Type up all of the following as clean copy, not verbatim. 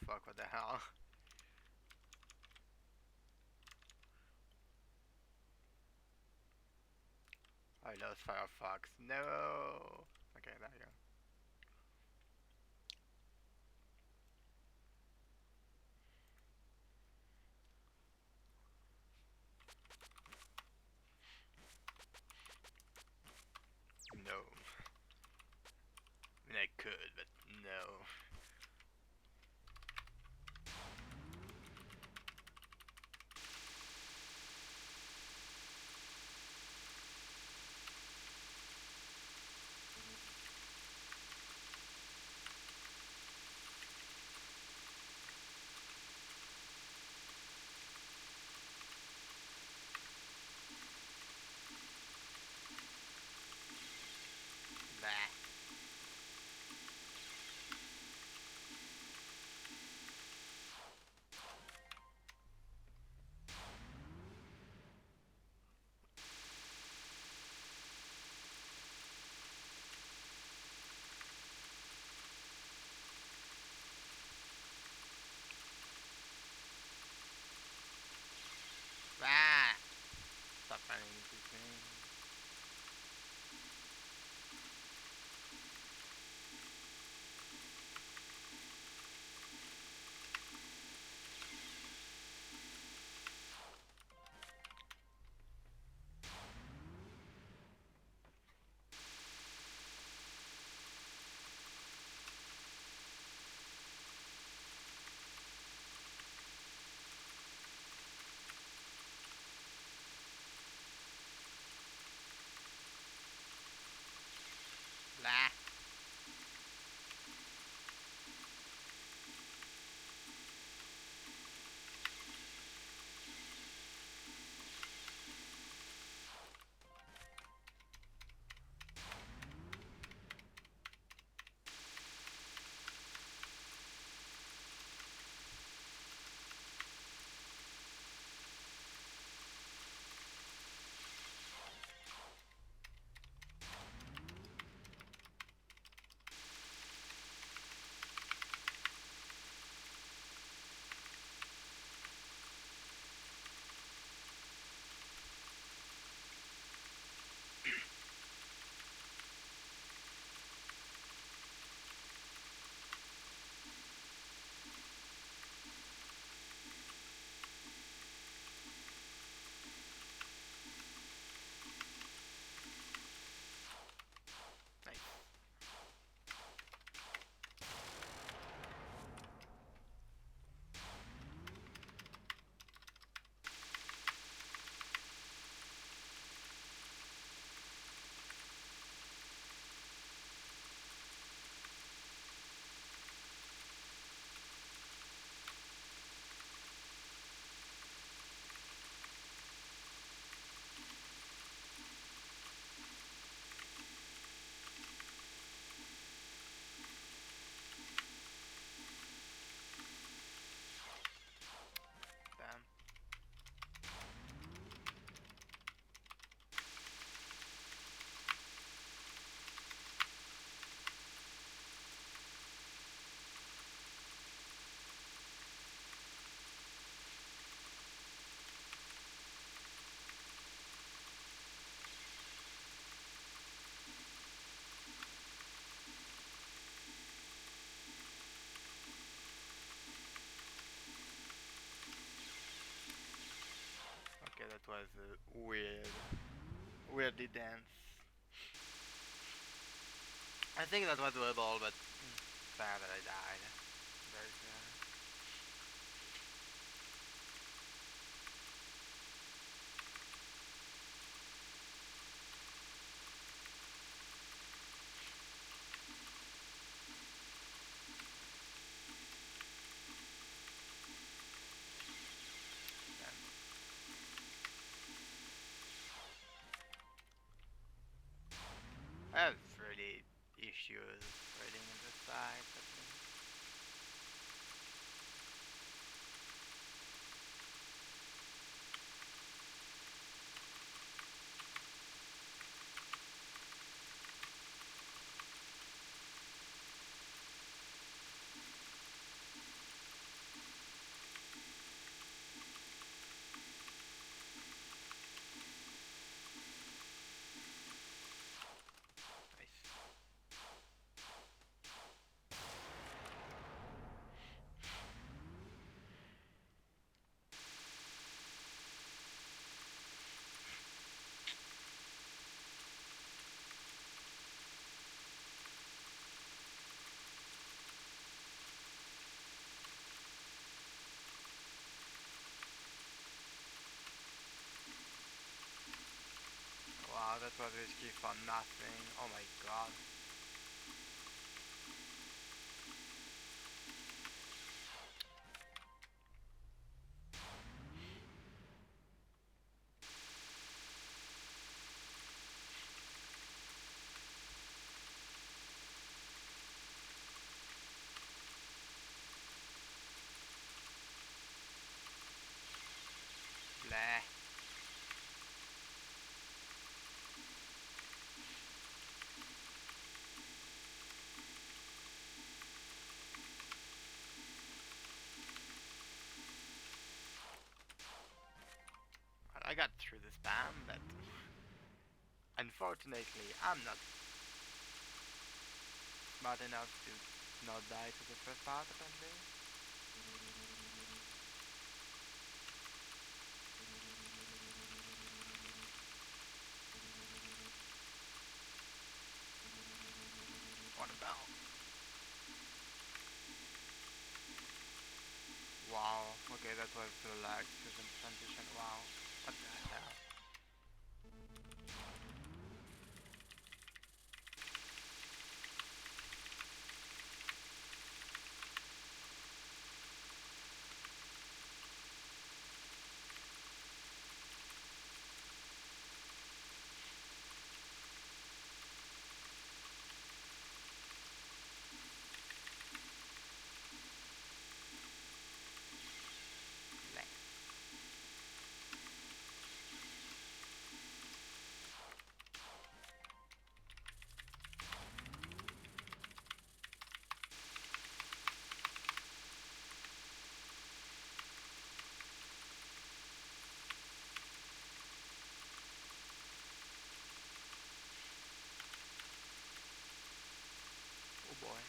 fuck, what the hell? I lost Firefox. No! Okay, there you go. No. I mean, I could, but no. Blah. Blah! Stop running into me. Blah. Nice. Damn. Okay, that was weird. Weirdly dense. I think that was doable, but sad that I died. Very sad. Damn. I have really issues reading in the site, I think. was risky for nothing. Oh my god. Blah. I got through the spam, but unfortunately I'm not smart enough to not die to the first part apparently. What about? Wow, okay, that was the lag fusion transition, wow. What the hell? Lag. Oh boy.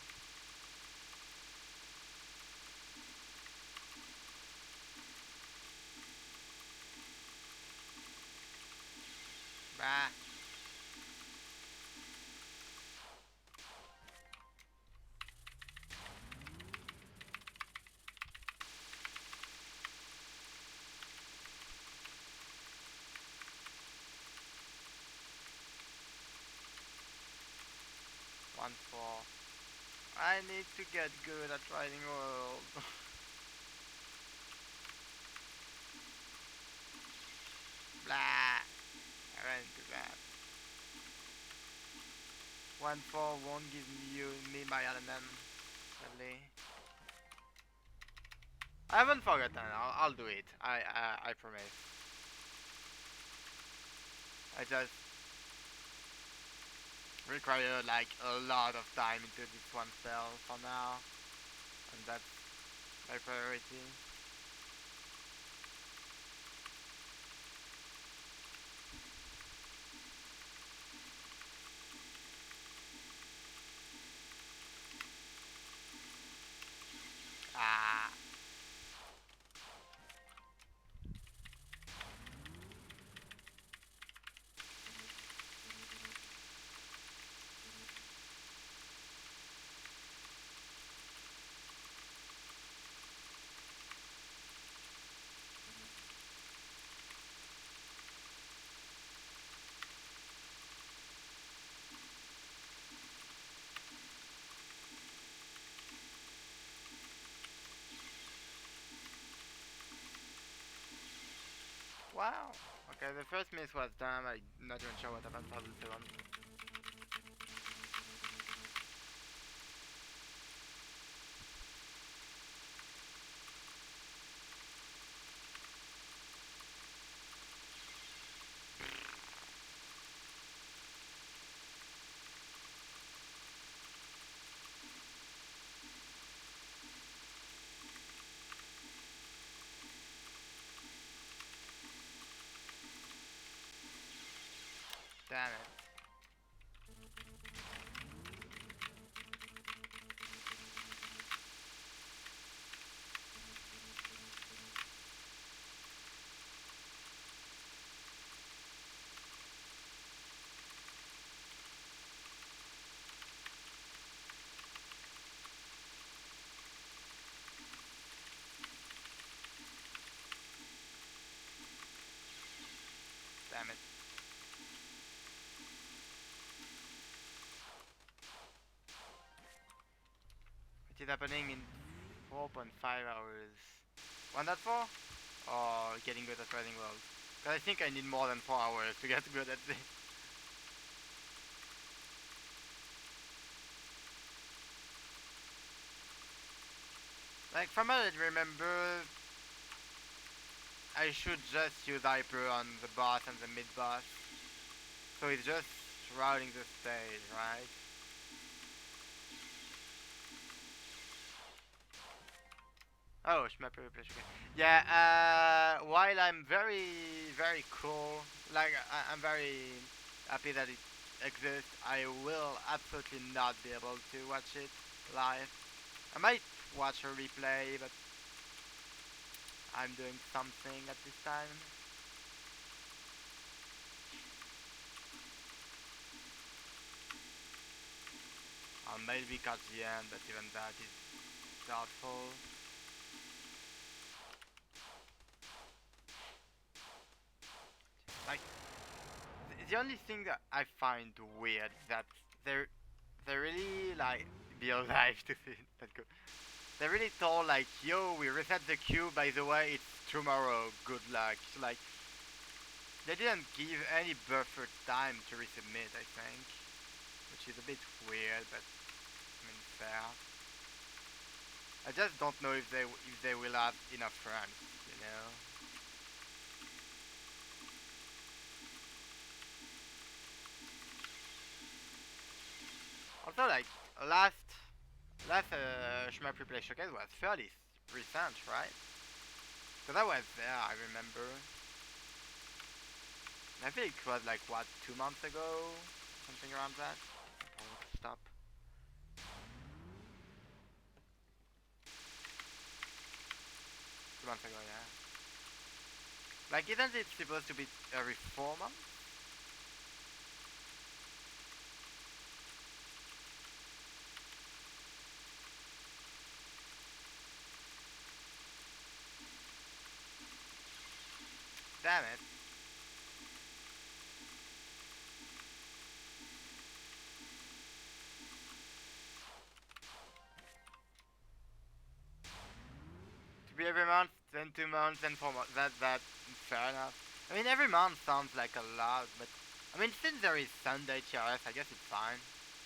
Bah. 1-4. I need to get good at riding world. Blah. I ran into that. 1-4 won't give me my element. Sadly. I haven't forgotten. I'll do it. I promise. I just require like a lot of time into this one spell for now, and that's my priority. Ah, wow. Okay, the first miss was dumb. I'm not even sure what happened for the second. Damn it. Damn it. It is happening in 4.5 hours. 1.4? Or getting good at Writing World? Because I think I need more than 4 hours to get good at this. Like, from what I remember, I should just use Hyper on the boss and the mid-boss. So it's just routing the stage, right? Oh, Schmapper replace again. Yeah, while I'm very cool, like, I'm very happy that it exists, I will absolutely not be able to watch it live. I might watch a replay, but I'm doing something at this time. I'll maybe catch the end, but even that is doubtful. Like, the only thing that I find weird is that they're they really like be alive to see that go. They really told like, yo, we reset the queue. By the way, it's tomorrow. Good luck. So, like, they didn't give any buffer time to resubmit. I think, which is a bit weird, but I mean fair. I just don't know if they will have enough runs. You know. Also, like last Shmup Replay Showcase was fairly recent, right? Because I was there, I remember. I think it was like what 2 months ago, something around that. Oh, stop. 2 months ago, yeah. Like, isn't it supposed to be every 4 months? Damn it. To be every month, then 2 months, then 4 months. That fair enough. I mean, every month sounds like a lot, but I mean, since there is Sunday TRS, I guess it's fine.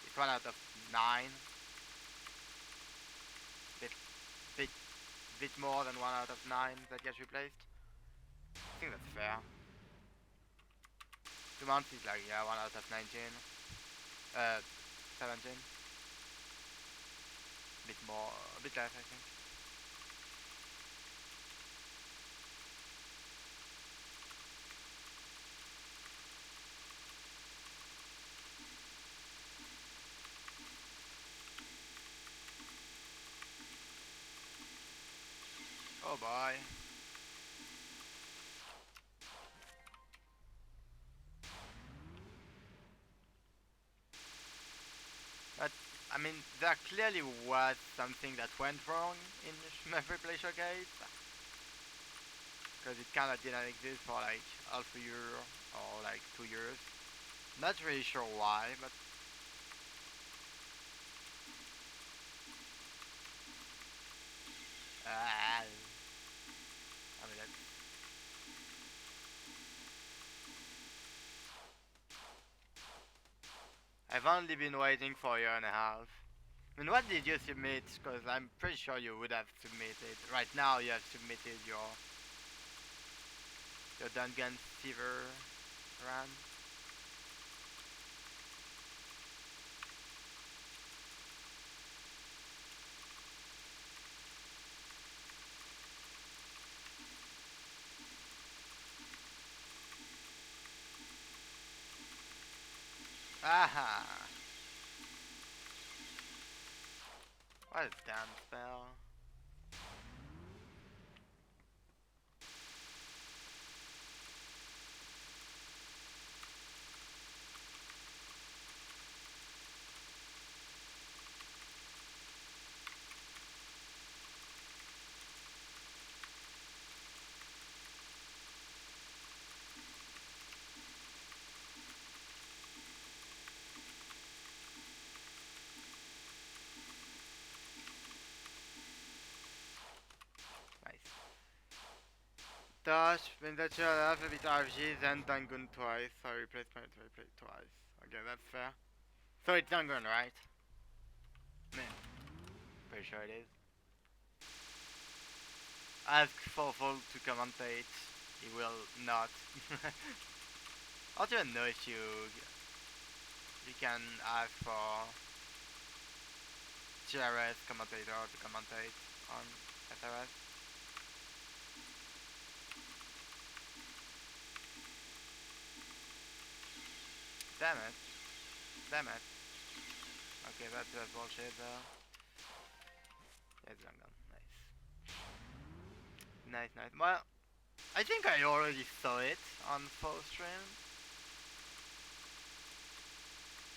It's 1 out of 9. Bit, bit, bit more than 1 out of 9 that gets replaced. I think that's fair. 2 months is like, yeah, 1 out of 19. 17. Bit more, a bit less, I think. Oh boy. But, I mean, there clearly was something that went wrong in Shmup Replay Showcase. Because it kinda didn't exist for like half a year or like 2 years. Not really sure why, but I mean, I've only been waiting for a year and a half. I mean, what did you submit? Because I'm pretty sure you would have submitted. Right now, you have submitted your Dungeon Fever run. Aha! What a damn spell. Tosh, Vintage half a bit RFG, then Dangun twice. So I replaced my replay twice. Okay, that's fair. So it's Dangun, right? Man, pretty sure it is. Ask Fawful to commentate. He will not. I don't even know if you can ask for GRS commentator to commentate on SRS. Damn it. Damn it. Okay, that's just bullshit though. Yeah, it's gone. Nice. Nice, nice. Well, I think I already saw it on full stream.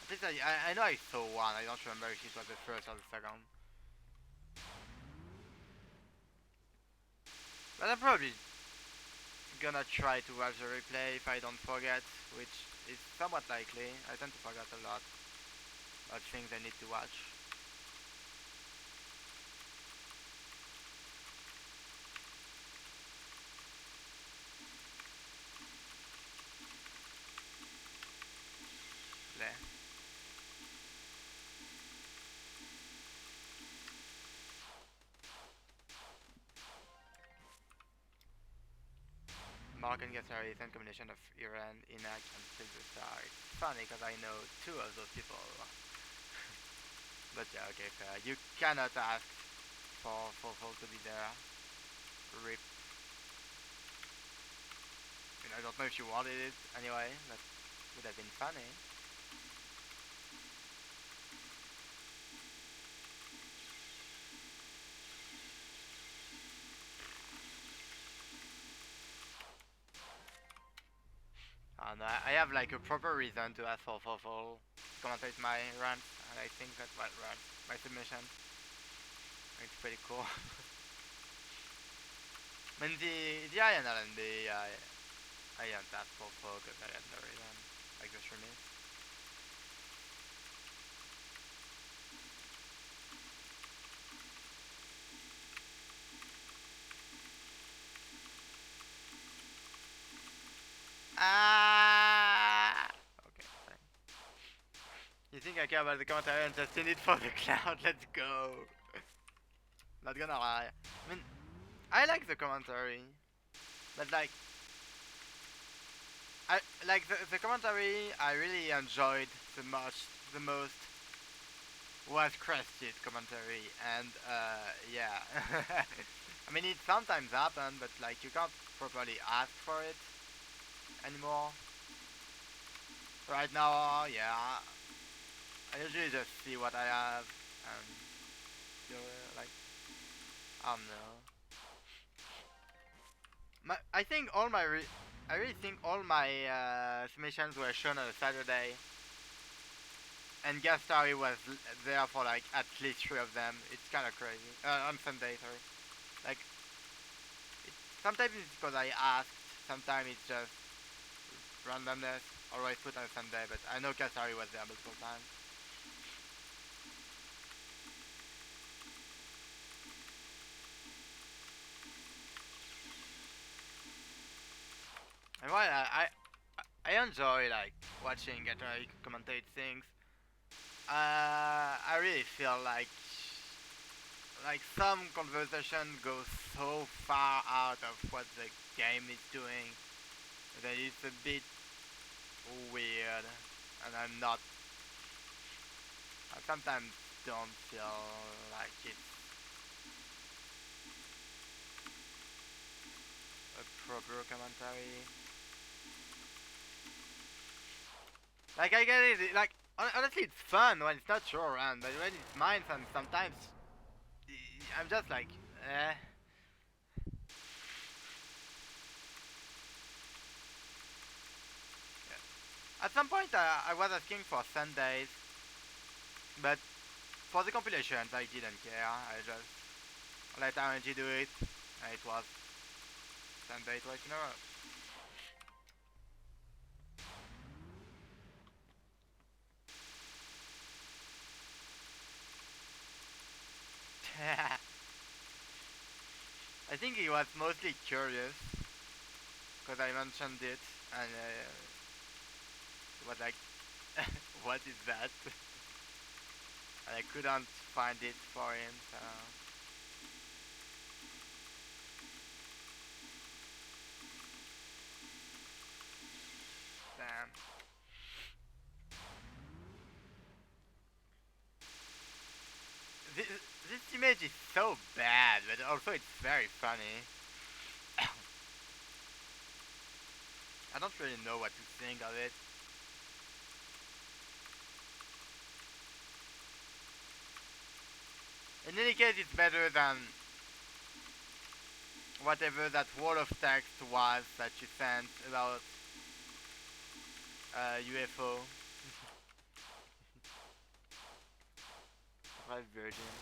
At least I know I saw one. I don't remember if it was the first or the second. But I'm probably gonna try to watch the replay if I don't forget, which is somewhat likely. I tend to forget a lot about things I need to watch. There. Mark and Gassari is a combination of Iran, Inak, and Silver Star. It's funny because I know two of those people. But yeah, okay, fair. You cannot ask for folk to be there. Rip. I mean, I don't know if you wanted it anyway. That would have been funny. And I have like a proper reason to ask for commentate my rant, and I think that's what rant my submission. It's pretty cool. Men the INL and the I am that for because I had no reason. Like this for me. Ah. Okay, fine. You think I care about the commentary and just in it for the cloud? Let's go. Not gonna lie. I mean, I like the commentary, but like, I like the commentary. I really enjoyed the most was Crested commentary, and yeah. I mean, it sometimes happens, but like you can't properly ask for it anymore. Right now, yeah, I usually just see what I have and do like I don't know. I think I really think all my submissions were shown on a Saturday, and Guest Story was there for like at least three of them. It's kind of crazy. On Sunday, sorry. Like, it, sometimes it's because I asked, sometimes it's just randomness. Always put on a Sunday, but I know Guest Story was there multiple times. And while I enjoy like watching Gatari commentate things, I really feel like some conversation goes so far out of what the game is doing that it's a bit weird, and I sometimes don't feel like it's a proper commentary. Like I get it, like honestly it's fun when it's not your round, but when it's mine, sometimes I'm just like, eh. Yeah. At some point, I was asking for Sundays, but for the compilations, I didn't care. I just let RNG do it, and it was Sunday twice in a row. I think he was mostly curious, because I mentioned it, and it was like, what is that? And I couldn't find it for him, so damn. This, this image is so bad, but also it's very funny. I don't really know what to think of it. In any case, it's better than whatever that wall of text was that you sent about UFO. Surprise Virgin.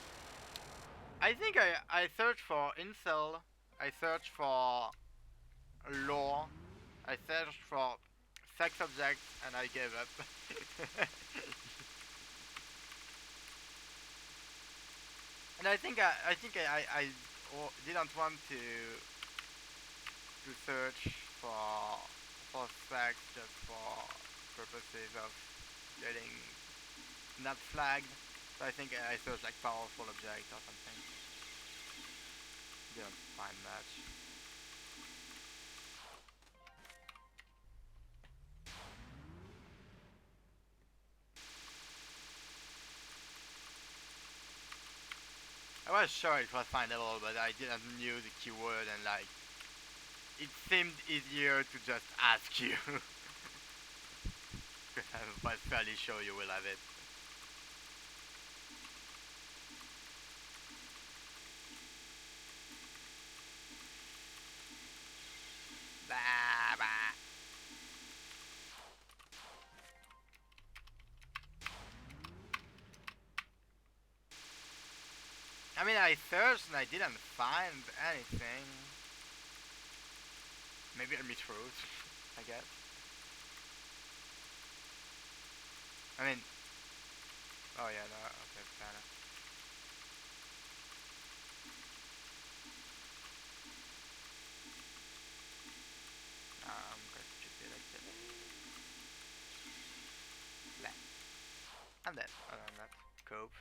I think I searched for incel. I searched for lore. I searched for sex objects, and I gave up. And I think I didn't want to search for sex just for purposes of getting not flagged. So I think I searched like powerful object or something. Didn't find much. I was sure it was findable, but I didn't knew the keyword and like it seemed easier to just ask you. Because I was fairly sure you will have it. Bah, bah. I mean, I searched and I didn't find anything. Maybe I miswrote, I guess. I mean, oh yeah, no, okay, fair enough. I'm going to stupid actually. Blah. I'm dead. Oh, no, I'm not. Cope.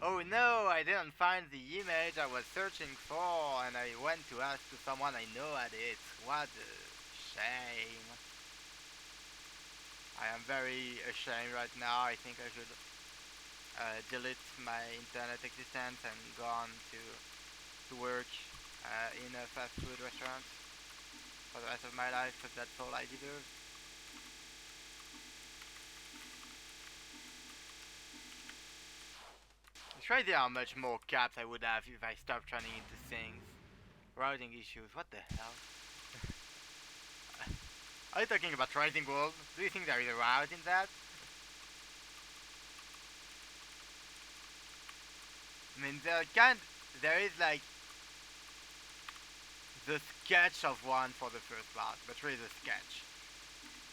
Oh no, I didn't find the image I was searching for, and I went to ask to someone I know at it. What a shame. I am very ashamed right now. I think I should delete my internet existence and go on to work in a fast food restaurant for the rest of my life, because that's all I deserve. Try there how much more caps I would have if I stopped running into things. Routing issues, what the hell? Are you talking about Rising World? Do you think there is a route in that? I mean, there is like the sketch of one for the first part, but really the sketch.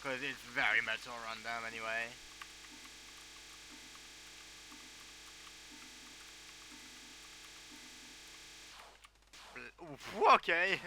Because it's very much all random anyway. Oof, okay!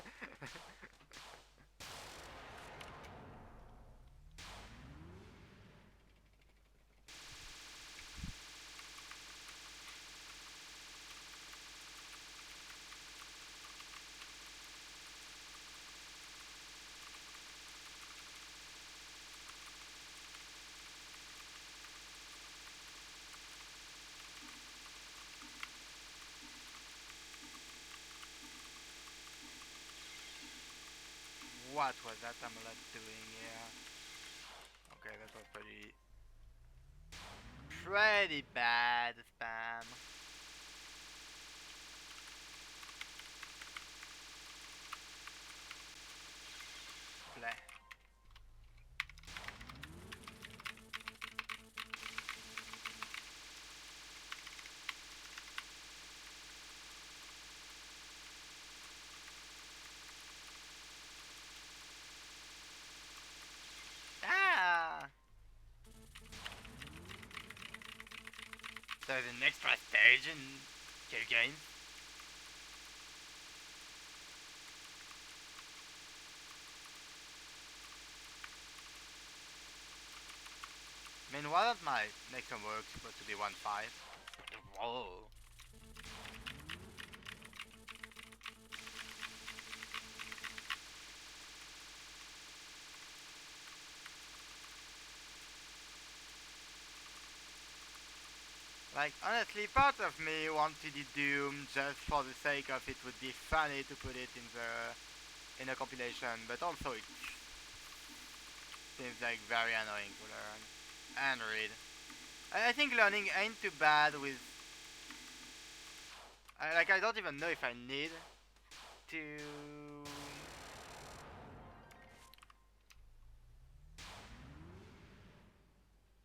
What was that amulet doing here? Okay, that was pretty bad spam. Bleh. Ah! There's an extra stage in Cave Games. mean, wasn't my next homework supposed to be 1-5? Whoa. Like, honestly, part of me wanted it Doom just for the sake of it would be funny to put it in a compilation, but also it seems like very annoying to learn and read. I think learning ain't too bad with. I don't even know if I need to.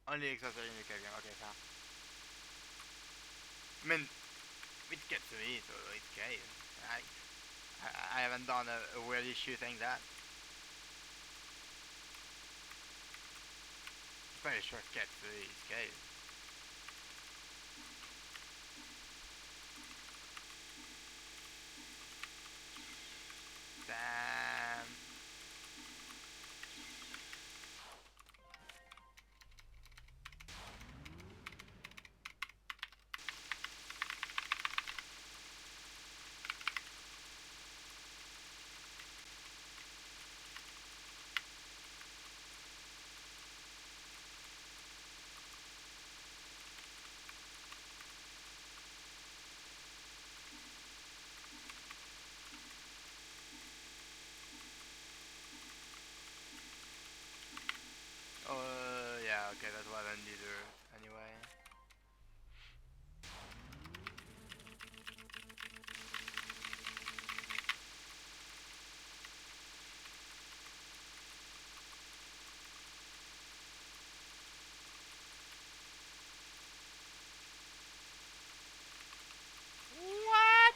Only exercise in the game. Okay, fair. I mean, it gets to me, so it's okay. I, I haven't done a weird issue saying that. Pretty sure it gets to me, it's okay. Damn. Yeah, okay, that wasn't deserved anyway. What?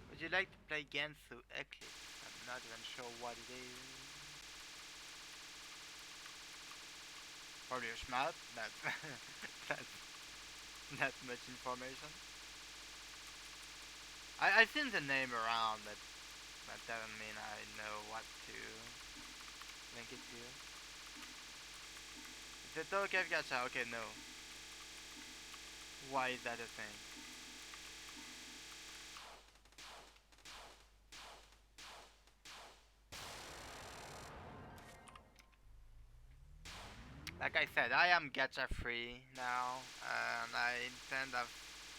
Would you like to play Gensu Eclipse? I'm not even sure what it is. Probably a shmup. That's that's not much information. I've seen the name around, but that doesn't mean I know what to link it to. It's a Tokev Gacha. Okay, no. Why is that a thing? Like I said, I am gacha free now, and I intend of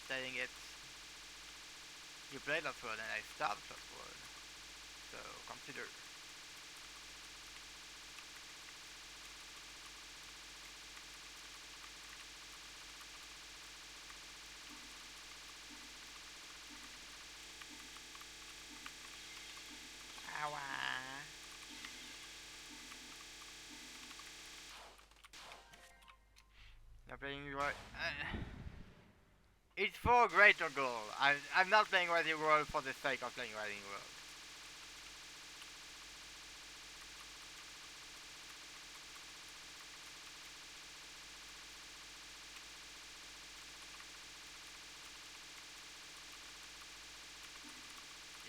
staying it. You played Lost World and I stopped Lost World, so consider. Ow. You're playing right. It's for a greater goal. I'm not playing Rising World for the sake of playing Rising World.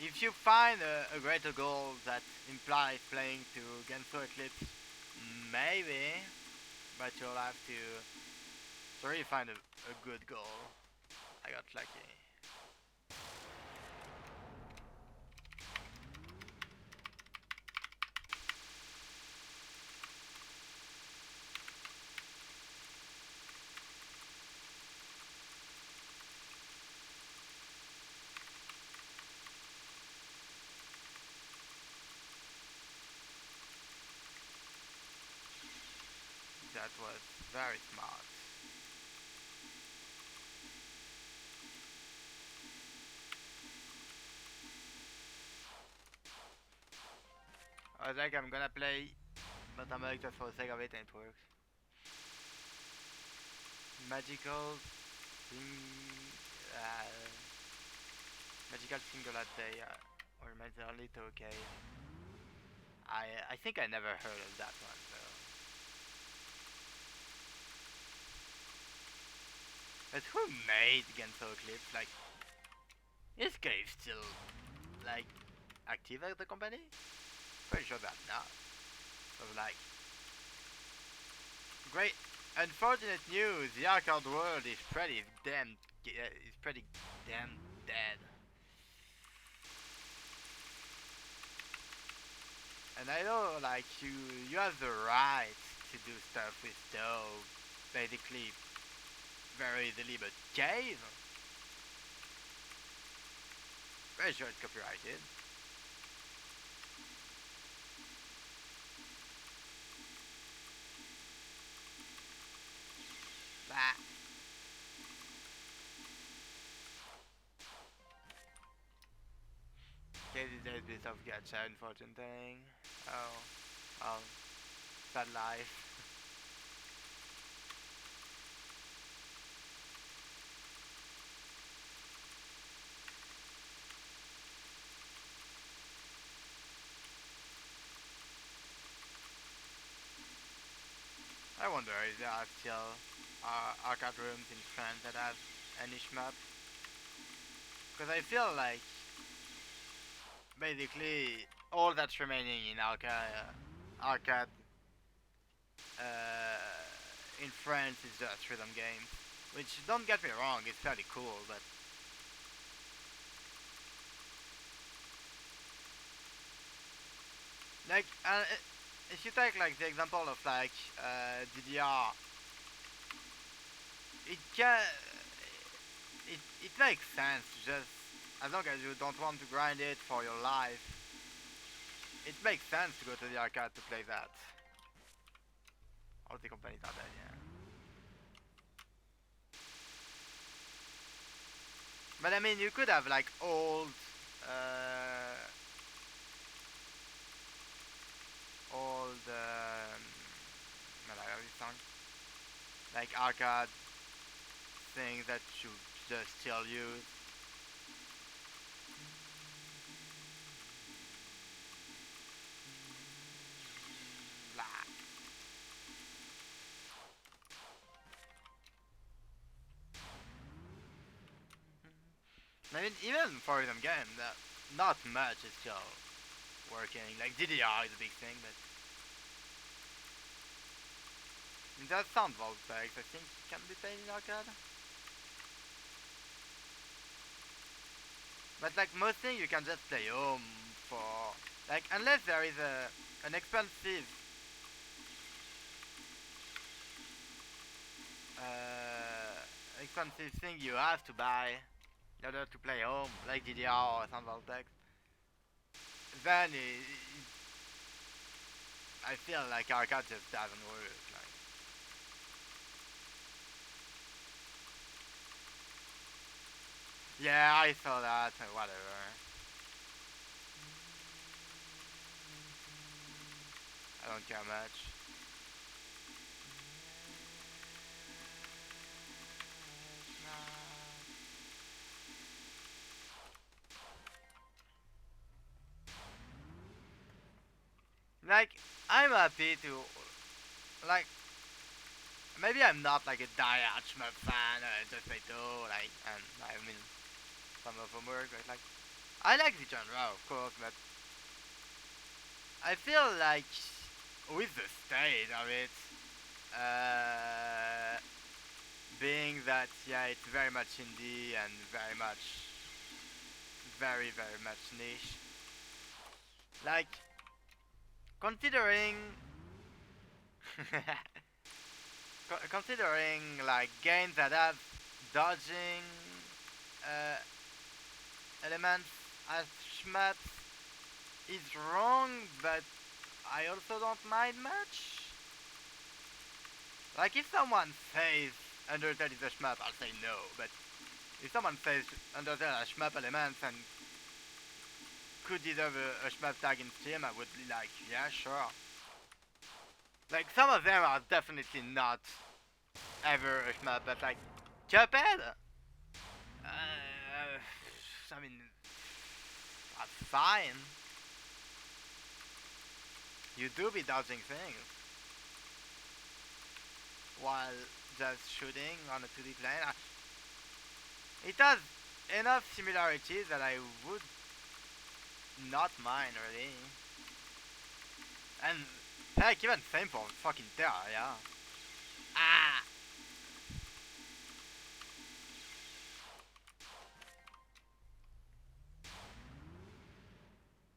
If you find a greater goal that implies playing to Genso Eclipse, maybe, but you'll have to really find a good goal. I got lucky. That was very smart. I was like, I'm gonna play, but I'm like just for the sake of it and it works. Magical thing, uh, magical singular day, or majorly okay. I think I never heard of that one though. But who made Genso Eclipse? Like, is Cave still like active at the company? Pretty sure that not. So like, great. Unfortunate news. The arcade world is pretty damn. Is pretty damn dead. And I know, like you have the right to do stuff with Dove, basically very easily, but Cave, pretty sure it's copyrighted. Bah. Cave is a bit of gacha, unfortunate thing. Oh, well, sad life. I wonder if there are still arcade rooms in France that have a niche map. Because I feel like basically all that's remaining in arcade in France is just rhythm games. Which, don't get me wrong, it's fairly cool, but like if you take like the example of like DDR, it can it makes sense just as long as you don't want to grind it for your life. It makes sense to go to the arcade to play that. All the companies are dead, yeah. But I mean, you could have like old Malawi song, like arcade things that you just still use. Blah. I mean, even for them game, not much is still working. Like DDR is a big thing, but I mean, that sound vault bags I think can be played in arcade. But like most things, you can just play home for like unless there is an expensive thing you have to buy in order to play home, like DDR or Sound Voltex, then I feel like arcade just doesn't work. Like, yeah, I saw that. Whatever. I don't care much. Like, I'm happy to, like, maybe I'm not like a die-hard shmup fan, just like oh, like, and I mean, some of them work, but like, I like the genre, of course, but I feel like with the state of it, uh, being that, yeah, it's very much indie and very much, very much niche, like, considering, considering like games that have dodging uh, elements as shmups is wrong, but I also don't mind much. Like if someone says Undertale is a shmup, I'll say no. But if someone says Undertale has shmup elements and could deserve a shmup tag in Steam, I would be like, yeah, sure. Like some of them are definitely not ever a shmup, but like Cuphead, I mean, that's fine. You do be dodging things while just shooting on a 2D plane. It has enough similarities that I would not mind really. And heck, even same for fucking Terra, yeah. Ah!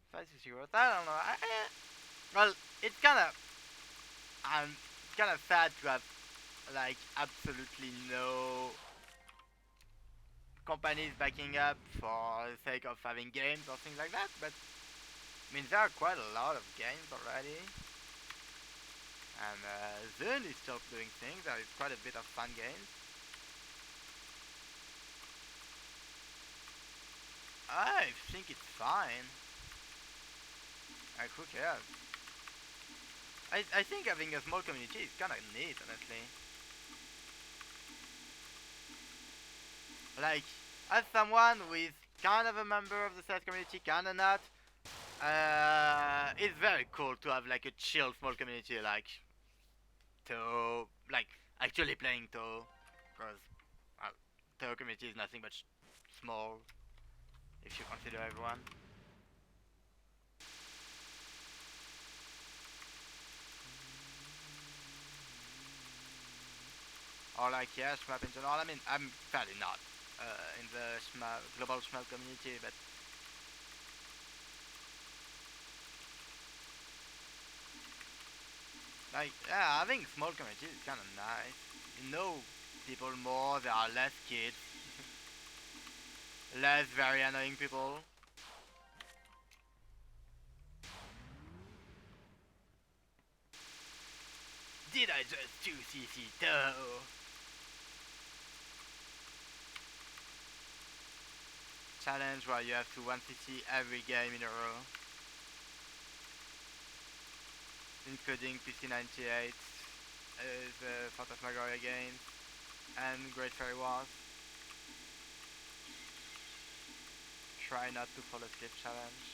Spicy cigarettes, I don't know. Well, it's I'm kind of sad to have like absolutely no companies backing up for the sake of having games or things like that. But I mean, there are quite a lot of games already, and Zune is still doing things. There is quite a bit of fun games. I think it's fine. Like, who cares? I think having a small community is kind of neat, honestly. Like, as someone who is kind of a member of the sales community, kind of not, it's very cool to have like a chill small community, like Toho, like actually playing Toho, because Toho community is nothing but small if you consider everyone. Or like yeah, Shmup in general. I mean, I'm fairly not in the global Shmup community, but like yeah, having small communities is kind of nice. You know people more. There are less kids, less very annoying people. Did I just 2cc Toho? Challenge where you have to 1cc every game in a row, including PC98, the Phantasmagoria games, and Great Fairy Wars. Try not to fall asleep challenge.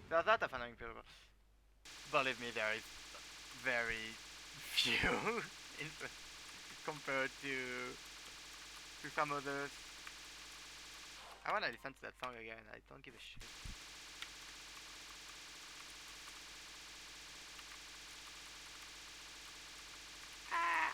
There's a lot of annoying people. Believe me, there is very few compared to some others. I wanna listen to that song again. I don't give a shit. Ah.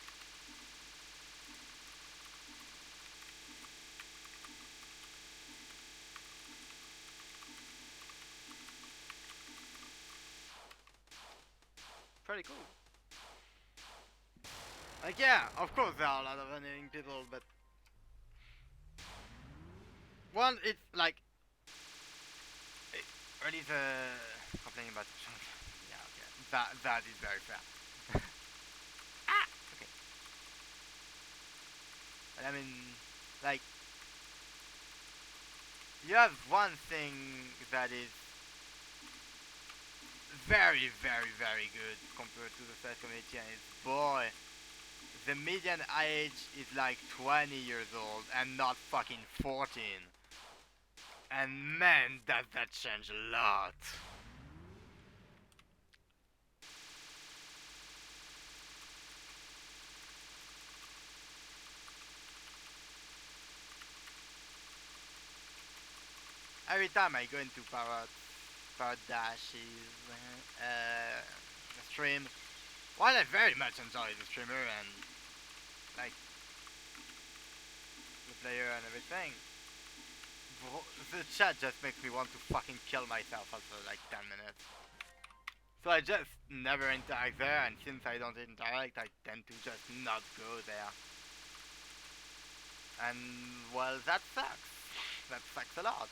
Pretty cool. Like yeah, of course there are a lot of annoying people, but one, it's like really the complaining about yeah, okay, that is very fair. Ah, okay. But I mean, like you have one thing that is very good compared to the first community, and it's boy, the median age is like 20 years old and not fucking 14. And man, does that change a lot. Every time I go into Paradash's stream, while I very much enjoy the streamer and like the player and everything, the chat just makes me want to fucking kill myself after like 10 minutes. So I just never interact there, and since I don't interact, I tend to just not go there. And well, that sucks. That sucks a lot.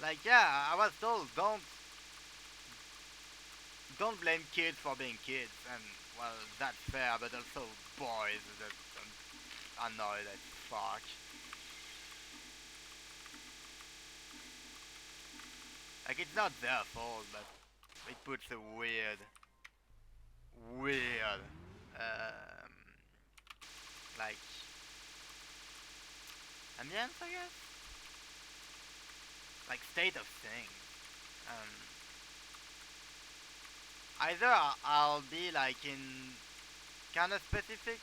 Like yeah, I was told don't blame kids for being kids, and well, that's fair, but also boys that annoyed as fuck. Like it's not their fault, but it puts a weird, um, like ambience, I guess, like state of things. Um, Either I'll be like in kind of specific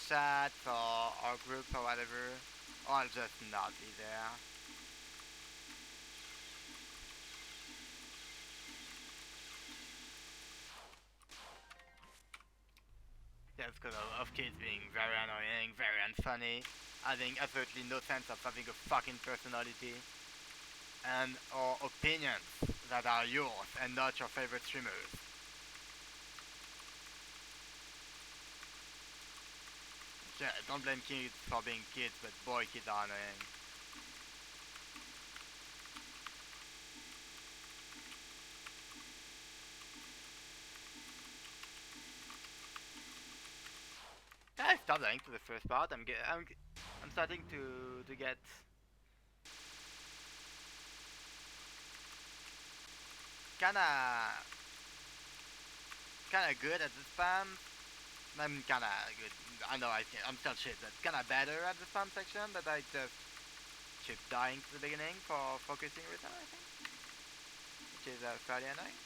chats or groups or whatever, or I'll just not be there. Just because of kids being very annoying, very unfunny, having absolutely no sense of having a fucking personality, and or opinions that are yours and not your favorite streamers. Yeah, don't blame kids for being kids, but boy, kids are annoying. Yeah, I stopped lying to the first part. I'm starting to get kinda kinda good at the spam. I'm kinda good. I know I'm still shit, but kinda better at the spam section. But I just keep dying to the beginning for focusing return, I think, which is fairly annoying.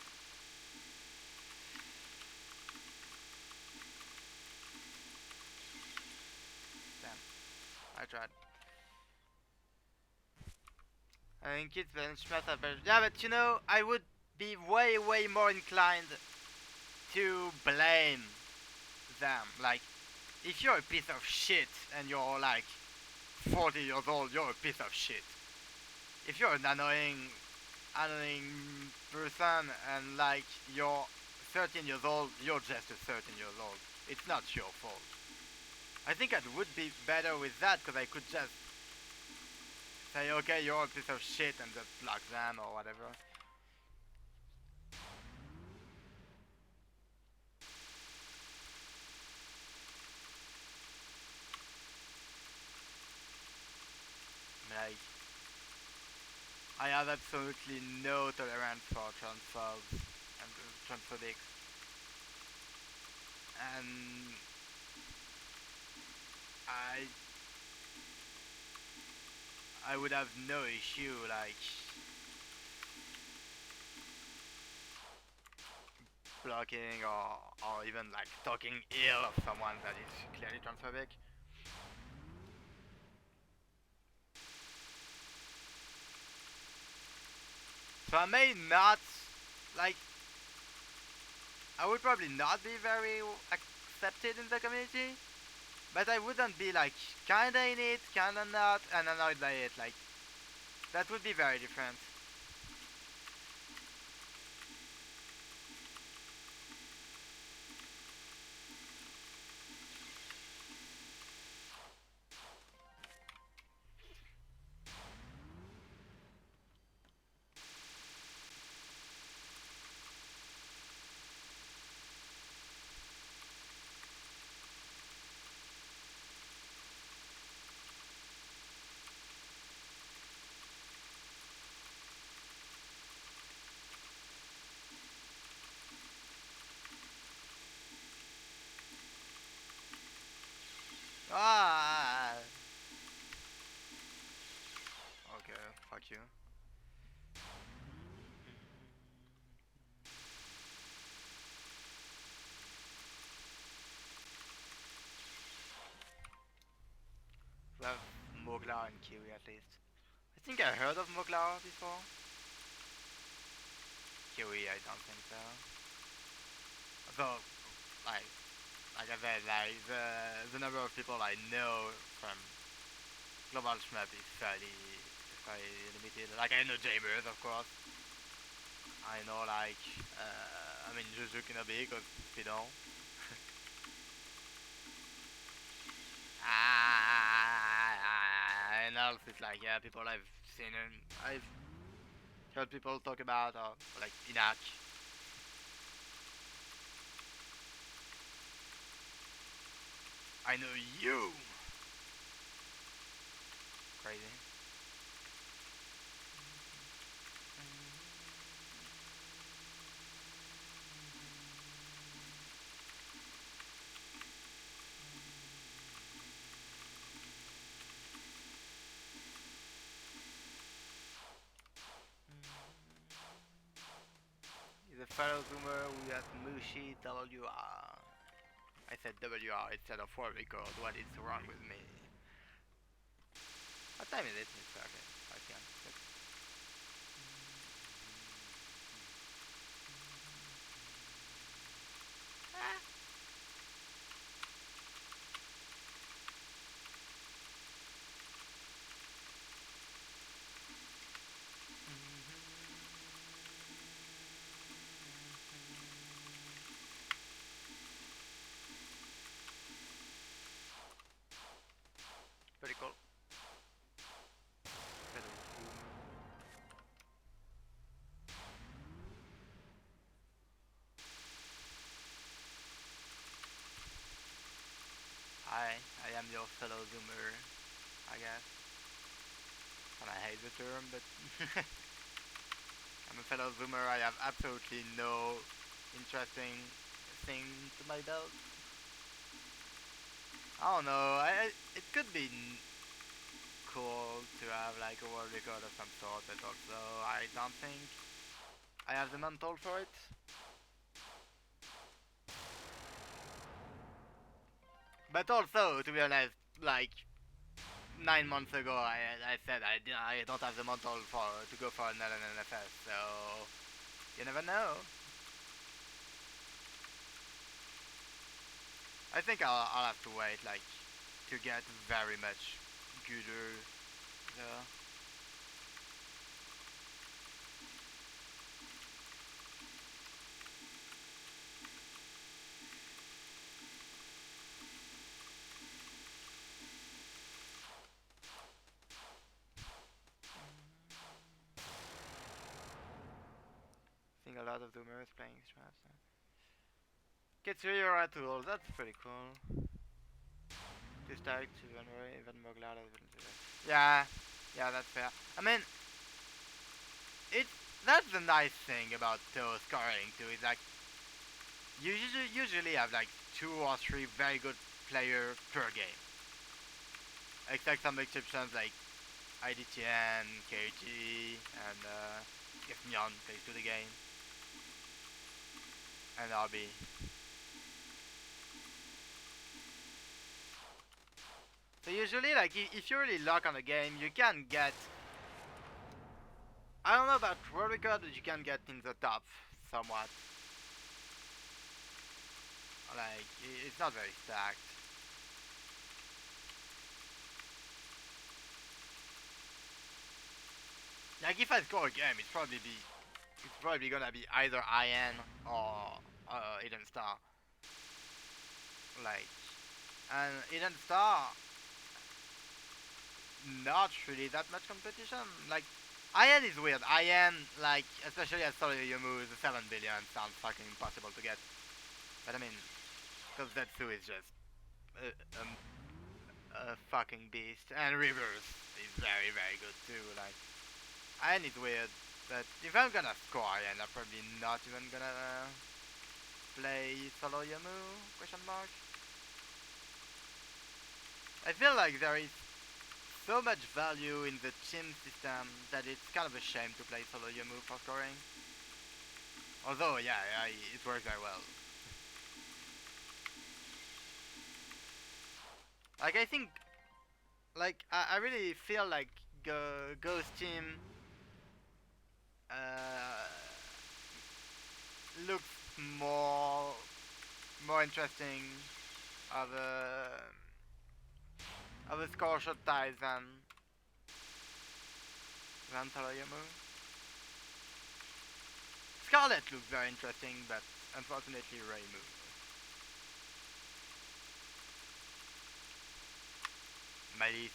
Damn, I tried. I think it's benchmark are better. Yeah, but you know, I would be way more inclined to blame them. Like, if you're a piece of shit and you're like 40 years old, you're a piece of shit. If you're an annoying person and like you're 13 years old, you're just a 13 years old. It's not your fault. I think I would be better with that because I could just say, okay, you're a piece of shit and just block them or whatever. Like, I have absolutely no tolerance for transphobes and transphobics. And I I would have no issue like blocking or even like talking ill of someone that is clearly transphobic. So I may not like I would probably not be very accepted in the community, but I wouldn't be like kinda in it, kinda not, and annoyed by it. Like that would be very different. Ah, you. We have Mogla and Kiwi at least. I think I heard of Mogla before. Kiwi, I don't think so. Though, like, like I said, like the number of people I know from Global Shmup is fairly limited. Like I know Jamers, of course. I know like I mean Juju Kinobi because Pidon. And else it's like yeah, people I've seen and I've heard people talk about or like Inak. I know you. Crazy. He's a fellow zoomer who has Mushi WR. I said WR instead of world record. What is wrong with me? What time is it? It's okay. 5 p.m. Good. Ah, pretty cool. Fellow zoomer. I am your fellow zoomer, I guess. And I hate the term, but I'm a fellow zoomer. I have absolutely no interesting thing to my belt. I don't know. It could be cool to have like a world record of some sort, but also I don't think I have the mental for it. But also, to be honest, like 9 months ago, I said I don't have the mental for to go for another NFS. So you never know. I think I'll have to wait like to get very much gooder though. I think a lot of Doomers playing straps. Kitsui or Atul, that's pretty cool. To start to even more glad of it. Yeah, yeah, that's fair. I mean, it's that's the nice thing about those scoring too. Is like you usually have like 2 or 3 very good players per game. Except some exceptions like IDTN, KG, and if Nyan plays to the game, and RB. So usually, like if you really lock on a game, you can get. I don't know about world record, but you can get in the top somewhat. Like it's not very stacked. Like if I score a game, it's probably gonna be either IN or Eden Star. Like and Eden Star, not really that much competition. Like IN is weird. IN like especially at Solo Yumu, the 7 billion sounds fucking impossible to get. But I mean, because Zetsu is just a, a, a fucking beast, and Rivers is very good too. Like IN is weird. But if I'm gonna score IN, I'm probably not even gonna play Solo Yamu? Question mark. I feel like there is so much value in the team system that it's kind of a shame to play solo Yomu for scoring. Although, yeah, it works very well. Like, I think, like, I really feel like Ghost Team uh, looks more interesting of a score shot tie than Taloyamu. Scarlet looks very interesting, but unfortunately Reimu. Malice,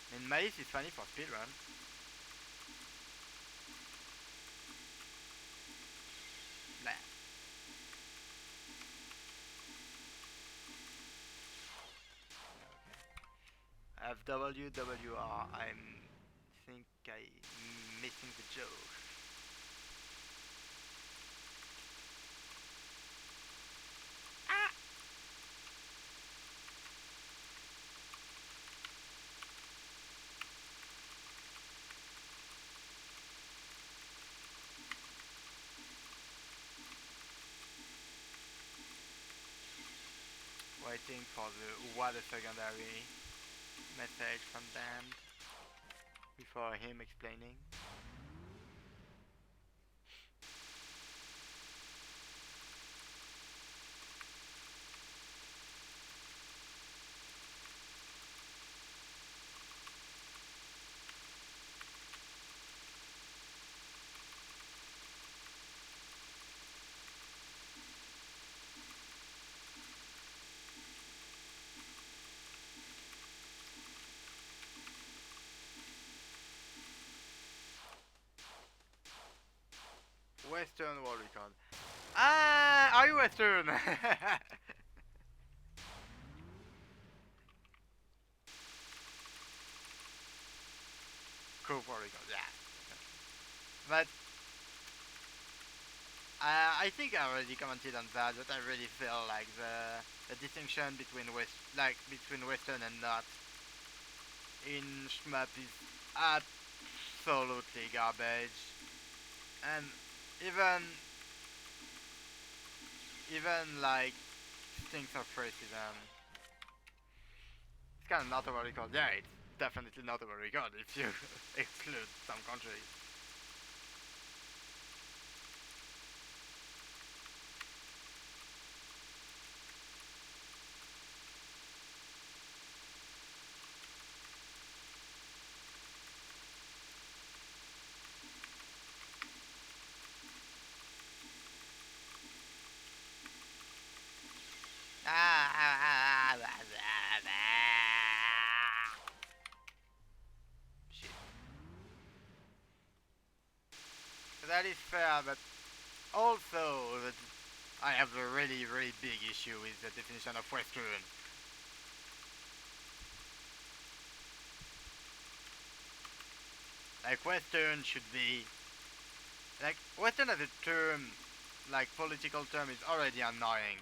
I mean, Malice is funny for speedrun. Blah. FWWR, I think I'm missing the joke. Waiting for the what a secondary message from Dan before him explaining. Western world record. Ah, are you Western? Cool world record, yeah. But I think I already commented on that, but I really feel like the distinction between between Western and not in shmup is absolutely garbage, and even even like stinks of racism. It's kind of not a world record. Yeah, it's definitely not a world record if you exclude some countries. Shit. That is fair, but also I have a really big issue with the definition of Western. Like Western should be like Western as a term, like political term, is already annoying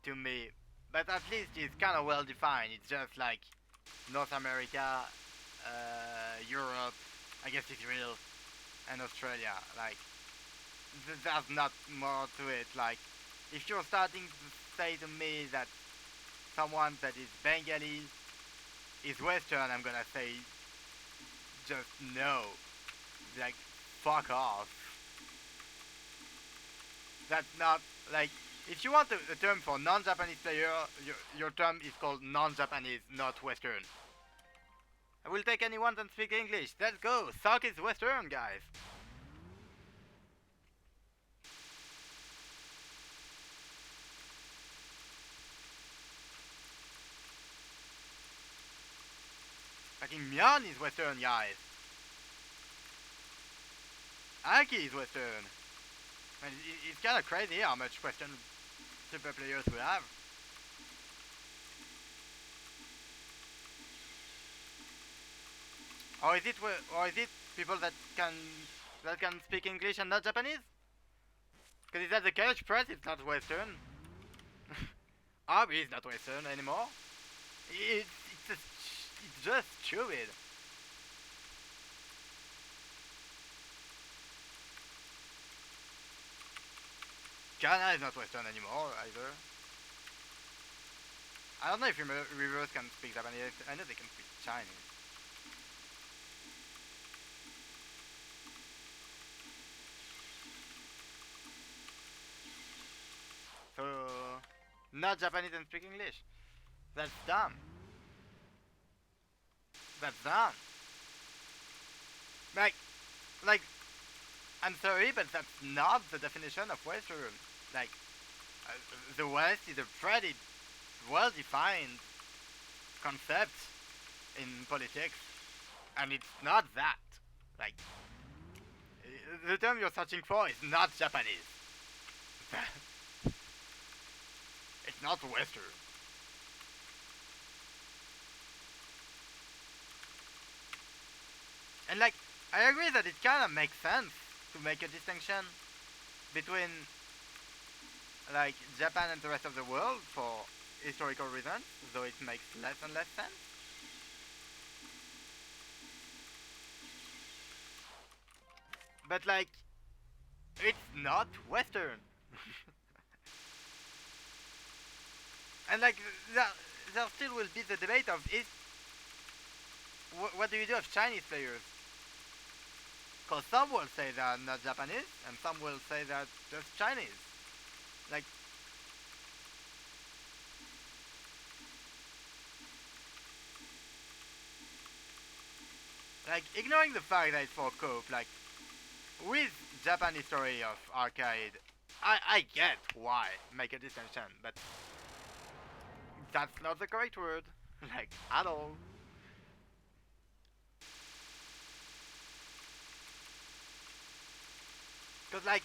to me. But at least it's kind of well defined. It's just like North America, Europe, I guess Israel, and Australia. Like there's not more to it. Like if you're starting to say to me that someone that is Bengali is Western, I'm gonna say just no. Like fuck off. That's not like if you want a term for non-Japanese player, your term is called non-Japanese, not Western. I will take anyone that speaks English. Let's go. Sock is Western, guys. Fucking Myan is Western, guys. Aki is Western. Man, it's kind of crazy how much Western super players we have. Or is it people that can speak English and not Japanese? Because if that's the case, Press is not Western. Arby is not Western anymore. It's it's just stupid. Ghana is not Western anymore either. I don't know if rivers can speak Japanese. I know they can speak Chinese. So, not Japanese and speak English. That's dumb. That's dumb. Like, like, I'm sorry, but that's not the definition of Western. Like, uh, the West is a pretty well-defined concept in politics, and it's not that. Like, the term you're searching for is not Japanese. It's not Western. And like, I agree that it kind of makes sense to make a distinction between like Japan and the rest of the world for historical reasons, though it makes less and less sense. But like, it's not Western. And like, there, there still will be the debate of is what do you do of Chinese players? Because some will say they're not Japanese, and some will say that just Chinese. Like, ignoring the fact that it's for cope, like with Japan history of arcade, I get why make a distinction, but that's not the correct word, like at all. Because like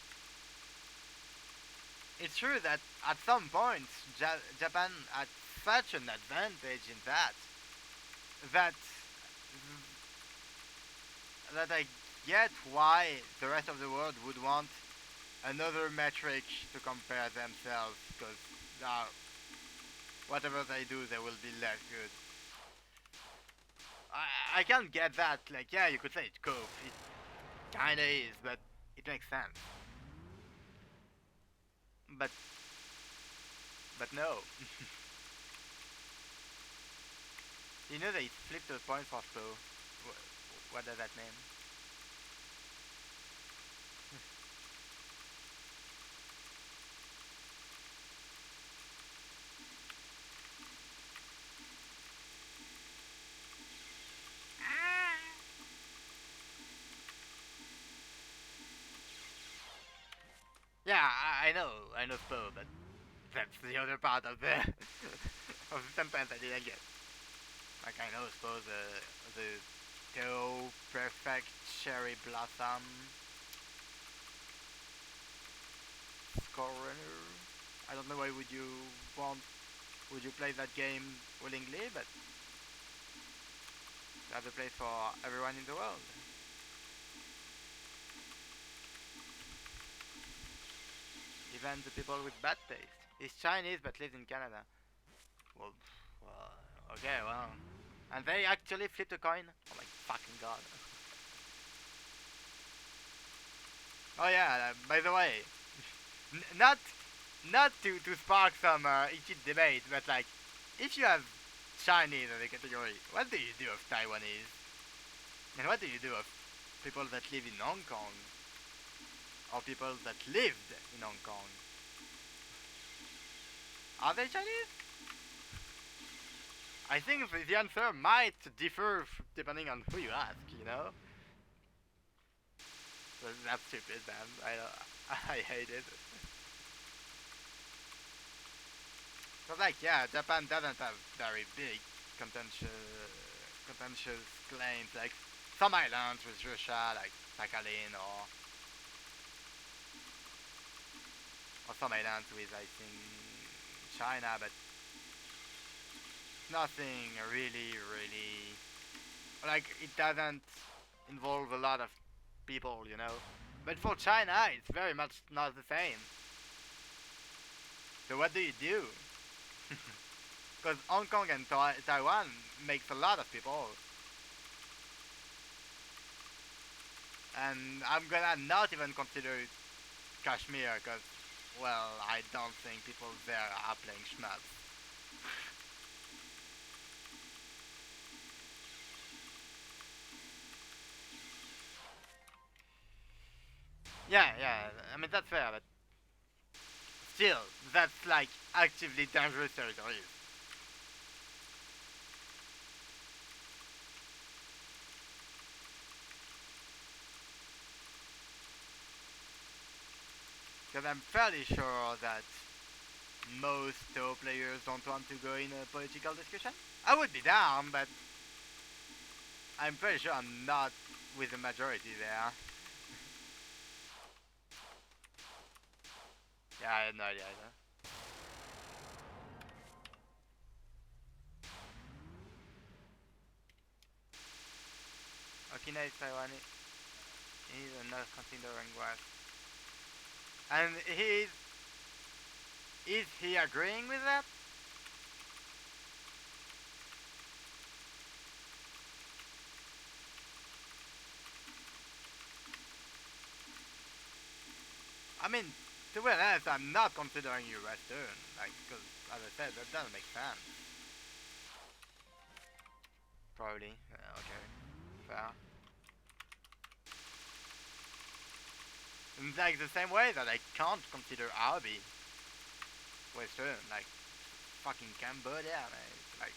it's true that at some points Japan had such an advantage in that that I get why the rest of the world would want another metric to compare themselves because whatever they do, they will be less good. I can't get that. Like, yeah, you could say it's cope. It kinda is, but it makes sense. But no. You know they flipped the points for slow. What does that mean? Yeah, I know slow, but that's the other part of the of the sentence I didn't get. Like I know suppose the Teo Perfect Cherry Blossom Score. I don't know why would you play that game willingly, but that's a place for everyone in the world. Even the people with bad taste. He's Chinese but lives in Canada. Well, okay, well. And they actually flipped a coin? Oh my fucking god. Oh yeah, by the way, not to spark some heated debate, but like, if you have Chinese as a category, what do you do of Taiwanese? And what do you do of people that live in Hong Kong? Or people that lived in Hong Kong? Are they Chinese? I think the answer might differ depending on who you ask, you know? So that's stupid, man. I hate it. Cause like, yeah, Japan doesn't have very big contentious claims, like some islands with Russia, like Sakhalin, or some islands with, I think, China, but nothing really, like, it doesn't involve a lot of people, you know. But for China, it's very much not the same. So what do you do? Because Hong Kong and Taiwan makes a lot of people, and I'm gonna not even consider it Kashmir, because, well, I don't think people there are playing schmucks. Yeah, yeah, I mean that's fair, but still, that's like actively dangerous territories. Because I'm fairly sure that most Toho players don't want to go in a political discussion. I would be down, but I'm pretty sure I'm not with the majority there. Yeah, I had no idea either. Okina is Taiwanese. He's not considering what. And is he agreeing with that? I mean, to be honest, I'm not considering you Western, like, because, as I said, that doesn't make sense. Probably. Okay. Fair. In like the same way that I can't consider Arabi Western, like fucking Cambodia, man. It's like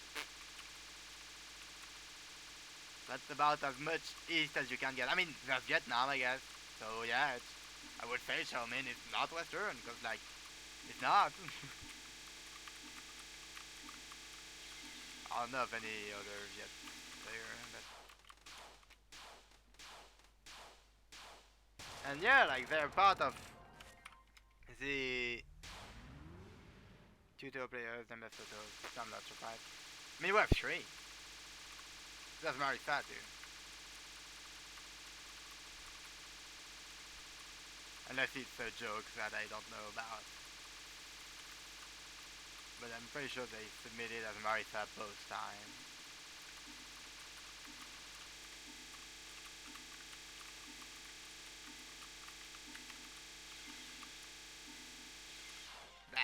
that's about as much east as you can get. I mean, there's Vietnam, I guess. So yeah, I would say Xiaomin is not Western, because like it's not. I don't know of any other Viet player, but and yeah, like they're part of the Tuto players and Mesoto. I'm not surprised. I mean, we have three. That's very sad, dude. Unless it's a joke that I don't know about. But I'm pretty sure they submitted as Marisa both times. Blah.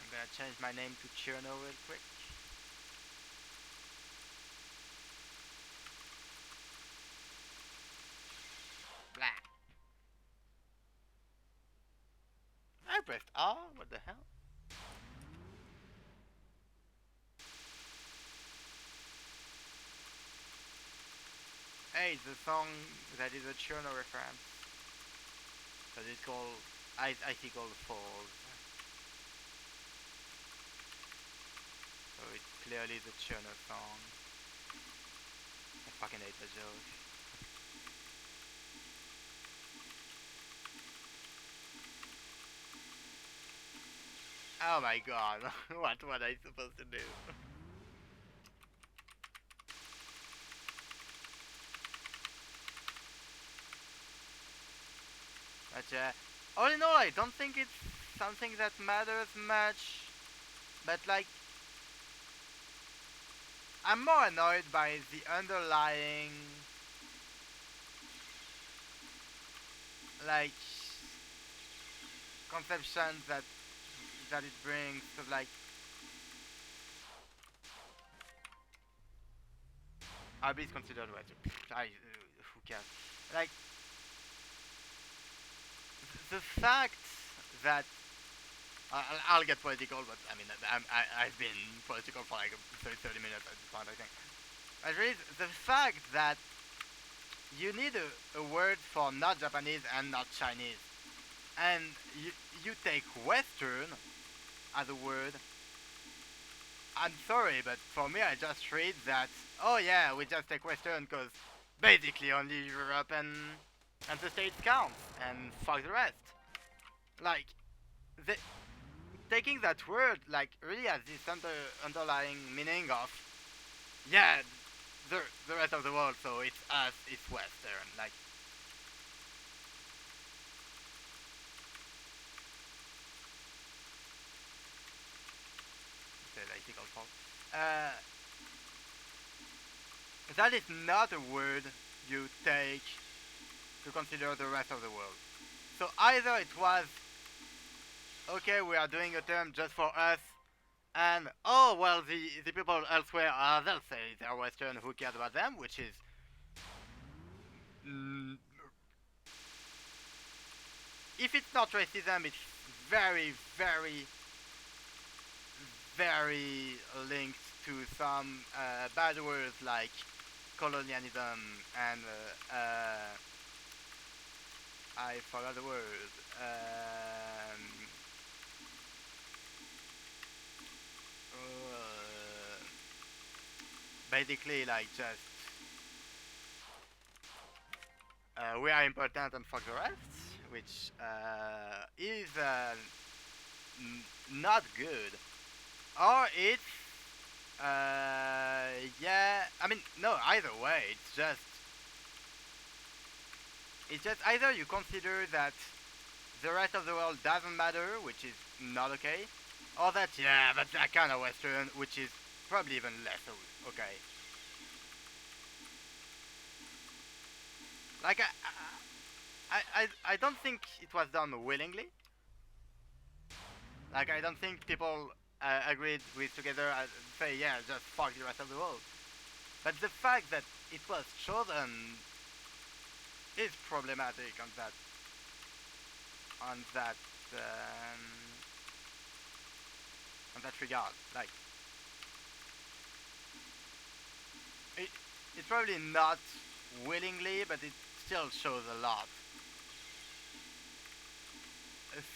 I'm gonna change my name to Cherno real quick. Blah. I pressed R? What the hell? Hey, it's a song that is a Cherno reference. But it's called I called Falls. So it's clearly the Cherno song. I fucking hate the joke. Oh my god, what was I supposed to do? But all in all, I don't think it's something that matters much. But like, I'm more annoyed by the underlying, like, conceptions that it brings. So like, RB is considered what? Who cares? Like, the fact that I'll get political, but I mean, I've been political for like 30 minutes at this point, I think. But really, the fact that you need a word for not Japanese and not Chinese, and you take Western as a word. I'm sorry, but for me, I just read that. Oh yeah, we just take Western because basically only Europe and the States counts, and fuck the rest. Like, the, taking that word like really has this underlying meaning of yeah, the rest of the world. So it's us, it's Western. Like geographical fault. Uh, that is not a word you take to consider the rest of the world. So either it was, okay, we are doing a term just for us, and oh well, the people elsewhere, they'll say they're Western, who cares about them, which is mm, if it's not racism, it's very, very, very linked to some bad words like colonialism and I forgot the word. Basically, like just we are important and fuck the rest, which is not good. Or it's yeah. I mean, no. Either way, it's just either you consider that the rest of the world doesn't matter, which is not okay, or that yeah, but that kind of Western, which is probably even less okay. Like I don't think it was done willingly. Like I don't think people agreed with together and say yeah, just fuck the rest of the world. But the fact that it was chosen is problematic on that um, on that regard. Like it, it's probably not willingly, but it still shows a lot.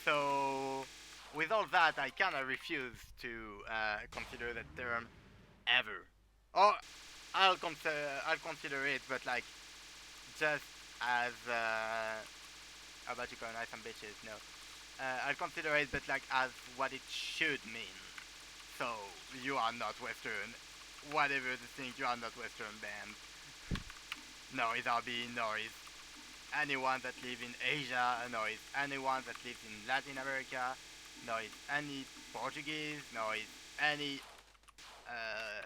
So with all that, I kind of refuse to consider that term ever. Or I'll consider it, but like just as how about you colonize some bitches? No, I'll consider it, but like as what it should mean. So you are not Western. Whatever the thing, you are not Western band. No, is RB, no, is anyone that lives in Asia, no, is anyone that lives in Latin America, no, is any Portuguese, no, is any uh,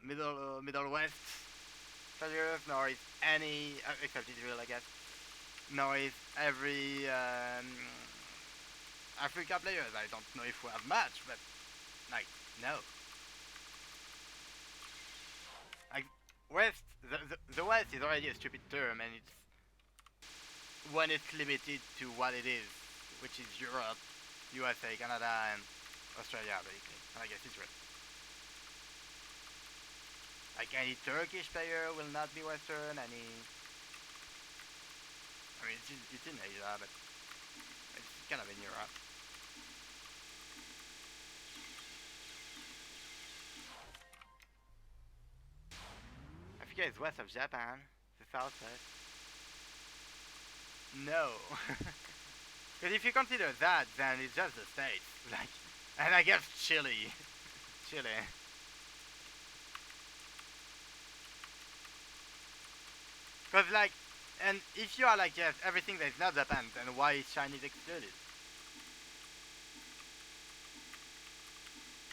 Middle West players, nor is any except Israel, I guess, nor is every Africa players. I don't know if we have much, but like no, like West, the West is already a stupid term, and it's when it's limited to what it is, which is Europe, USA, Canada, and Australia, basically, and I guess Israel. Like any Turkish player will not be Western. I mean, it's in Asia, but it's kind of in Europe. Africa is west of Japan, the southwest. No, because if you consider that, then it's just the states, like, and I guess Chile, Chile. Because like, and if you are like yes, everything that is not Japan, then why is Chinese excluded?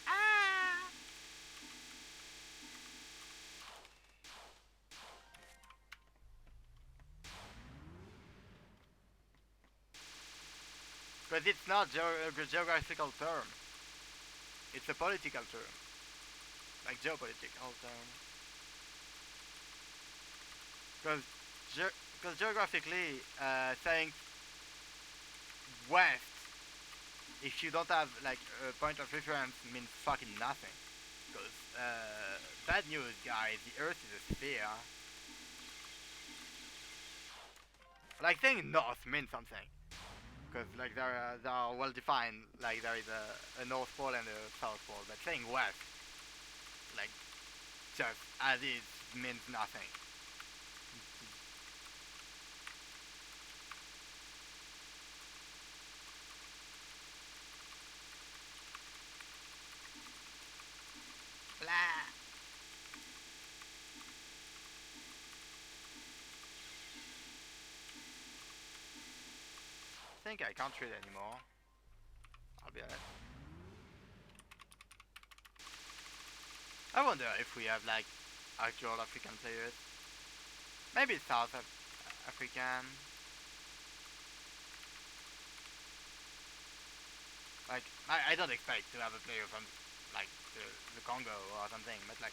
Ah. Because it's not a geographical term. It's a political term, like geopolitical term. Because geographically, saying west, if you don't have like a point of reference, means fucking nothing. Because bad news, guys. The Earth is a sphere. Like saying north means something. Because like they are well defined. Like there is a north pole and a south pole. But saying west, like just as is, means nothing. Blah. I think I can't read anymore. I'll be honest. I wonder if we have like actual African players. Maybe African. Like I don't expect to have a player from like the Congo or something, but like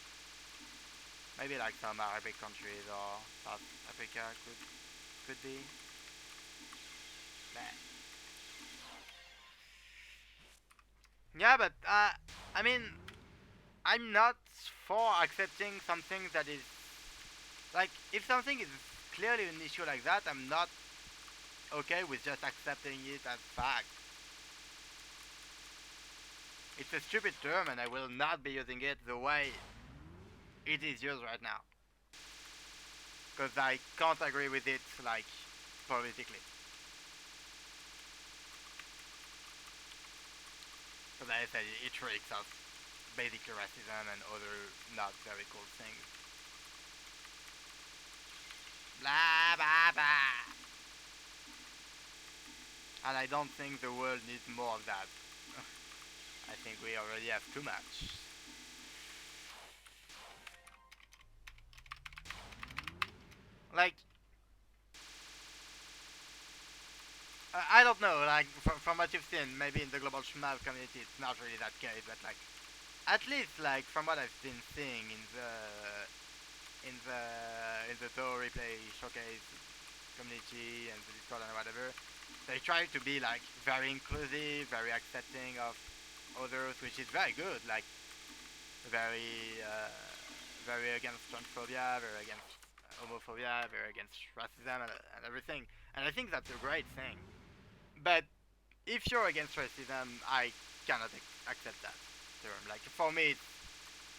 maybe like some Arabic countries or South Africa could be. Nah. Yeah, but I mean, I'm not for accepting something that is like if something is clearly an issue like that, I'm not okay with just accepting it as fact. It's a stupid term, and I will not be using it the way it is used right now, because I can't agree with it like politically. Because I said it reeks of basically racism and other not very cool things. Blah blah blah. And I don't think the world needs more of that. I think we already have too much. Like, I don't know, like, from what you've seen, maybe in the global Shmal community it's not really that case, but like, at least, like, from what I've been seeing in the, in the Toho replay showcase community and the Discord and whatever, they try to be, like, very inclusive, very accepting of others, which is very good, like, very, very against transphobia, very against homophobia, very against racism and everything. And I think that's a great thing. But if you're against racism, I cannot accept that term. Like for me,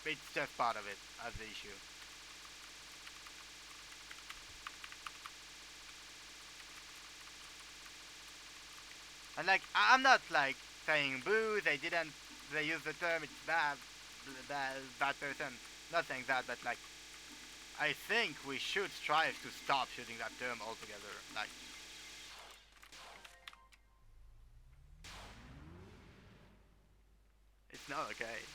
it's just part of it as the issue. And like I'm not like saying boo, they didn't, they use the term, it's bad, bad person. Not saying that, but like I think we should strive to stop using that term altogether. Like it's not okay.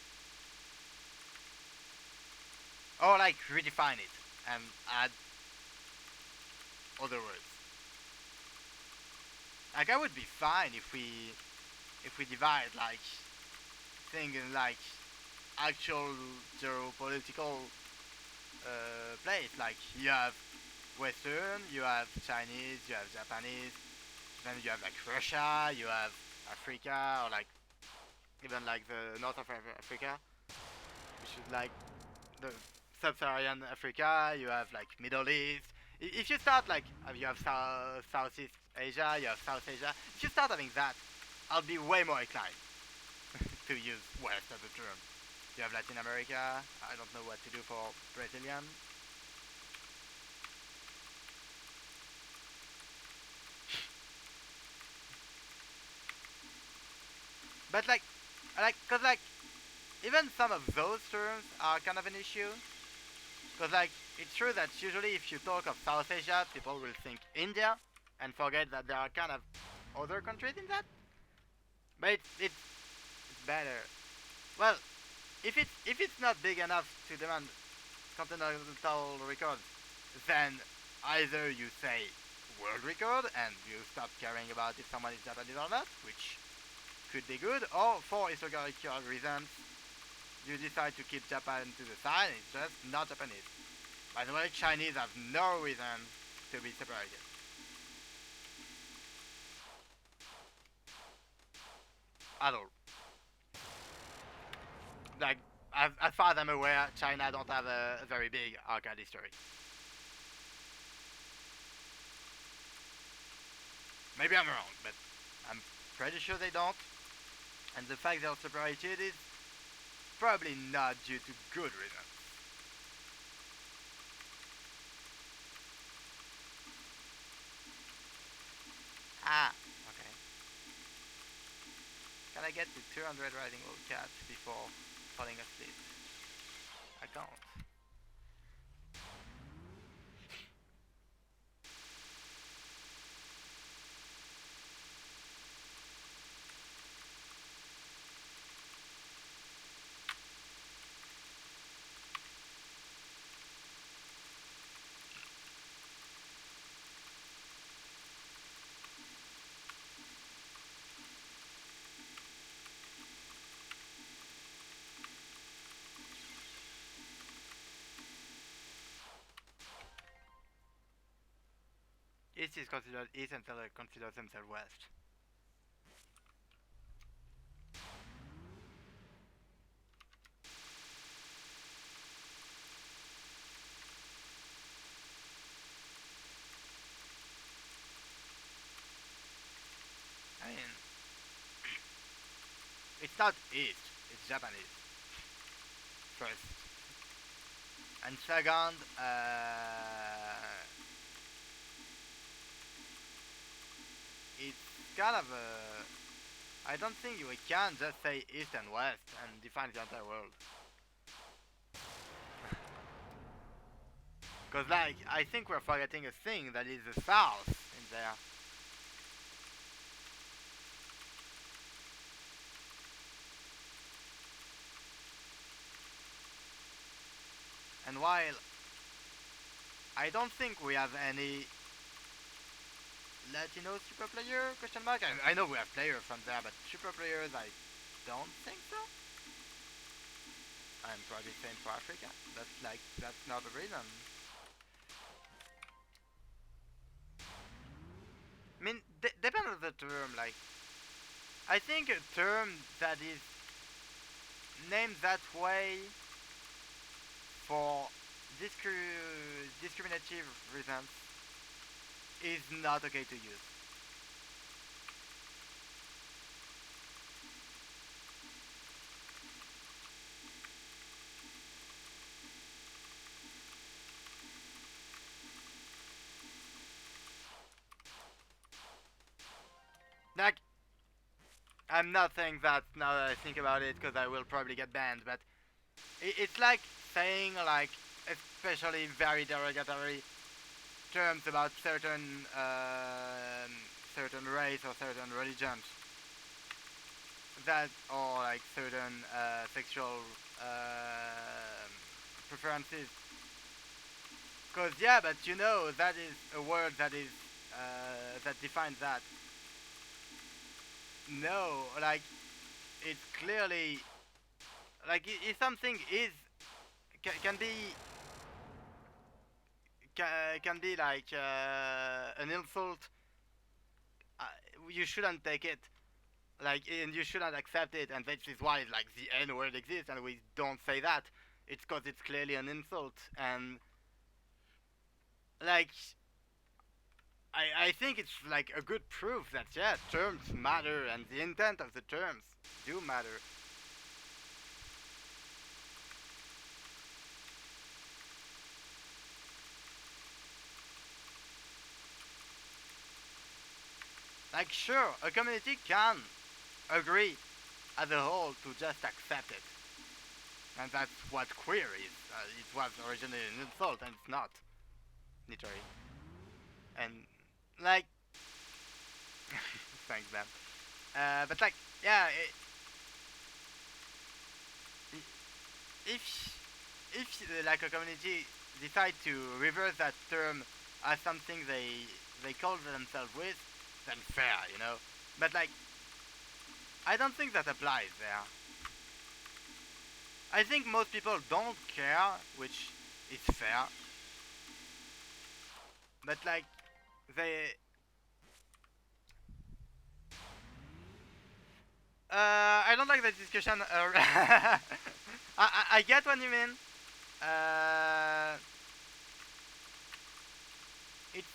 Or like redefine it and add other words. Like I would be fine if we divide like thing in like actual geopolitical place. Like you have Western, you have Chinese, you have Japanese, then you have like Russia, you have Africa, or like even like the north of Africa, which is like the sub-Saharan Africa. You have like Middle East. If you start like you have Southeast Asia, you have South Asia. If you start having that, I'll be way more inclined to use West as a term. You have Latin America. I don't know what to do for Brazilian. But cause like even some of those terms are kind of an issue. Cause like it's true that usually if you talk of South Asia, people will think India and forget that there are kind of other countries in that. But it's better. Well, if it's not big enough to demand continental records, then either you say world record and you stop caring about if someone is Japanese or not, which could be good, or for historical reasons, you decide to keep Japan to the side. It's just not Japanese. By the way, Chinese have no reason to be separated at all. Like as far as I'm aware, China don't have a very big arcade history. Maybe I'm wrong, but I'm pretty sure they don't. And the fact they're separated is probably not due to good reasons. Ah, okay. Can I get to 200 riding old cats before falling asleep? I can't. East is considered East and Central considers themselves West. I mean, it's not East, it's Japanese. First. And second, it's kind of a. I don't think we can just say East and West and define the entire world. Because, like, I think we're forgetting a thing that is the South in there. And while I don't think we have any Latino super player, question mark? I know we have players from there, but super players, I don't think so. I'm probably saying for Africa. That's not a reason. I mean, depends on the term. Like, I think a term that is named that way for discriminative reasons is not okay to use. Like, I'm not saying that now that I think about it, because I will probably get banned, but it's like saying, like, especially very derogatory terms about certain race or certain religions that or like certain sexual preferences. Cause yeah, but you know that is a word that is that defines that. No, like it's clearly like if something is can be can be like an insult. Uh, you shouldn't take it like, and you shouldn't accept it, and this is why like the N word exists, and we don't say that. It's because it's clearly an insult, and like I think it's like a good proof that yeah, terms matter, and the intent of the terms do matter. Like sure, a community can agree as a whole to just accept it, and that's what queer is. It was originally an insult, and it's not literally, and like thanks, man. But like, yeah, if like a community decide to reverse that term as something they call themselves with, then fair, you know. But like, I don't think that applies there. I think most people don't care, which is fair. But like, they. I don't like the discussion. I get what you mean. Uh, it's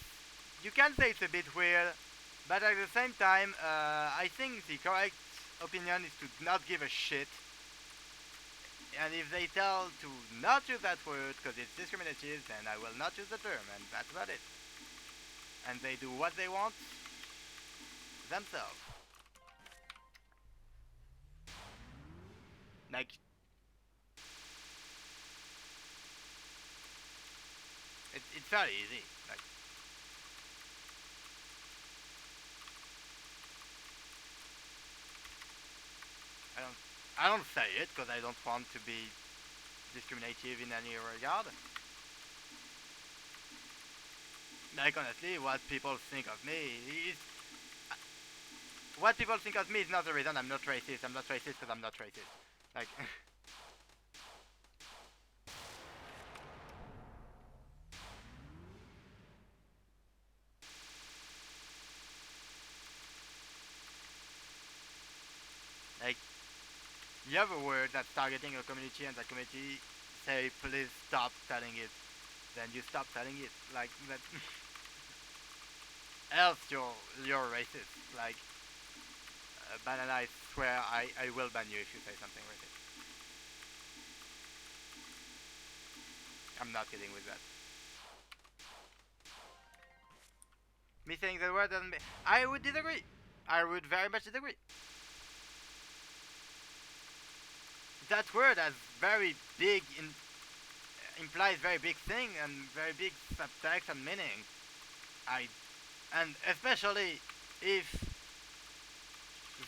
you can say it's a bit weird, but at the same time, I think the correct opinion is to not give a shit. And if they tell to not use that word because it's discriminative, then I will not use the term, and that's about it. And they do what they want themselves. Like, it's very easy. Like, I don't, I don't say it because I don't want to be discriminative in any regard. Like honestly, what people think of me is what people think of me is not the reason I'm not racist. I'm not racist because I'm not racist. Like, Like, you have a word that's targeting a community, and that community say, please stop telling it. Then you stop telling it. Like that. Else you're racist. Like, banana, I swear I will ban you if you say something racist. I'm not kidding with that. Me saying the word doesn't. I would disagree. I would very much disagree. That word has very big implies very big thing and very big subtext and meaning. I and especially if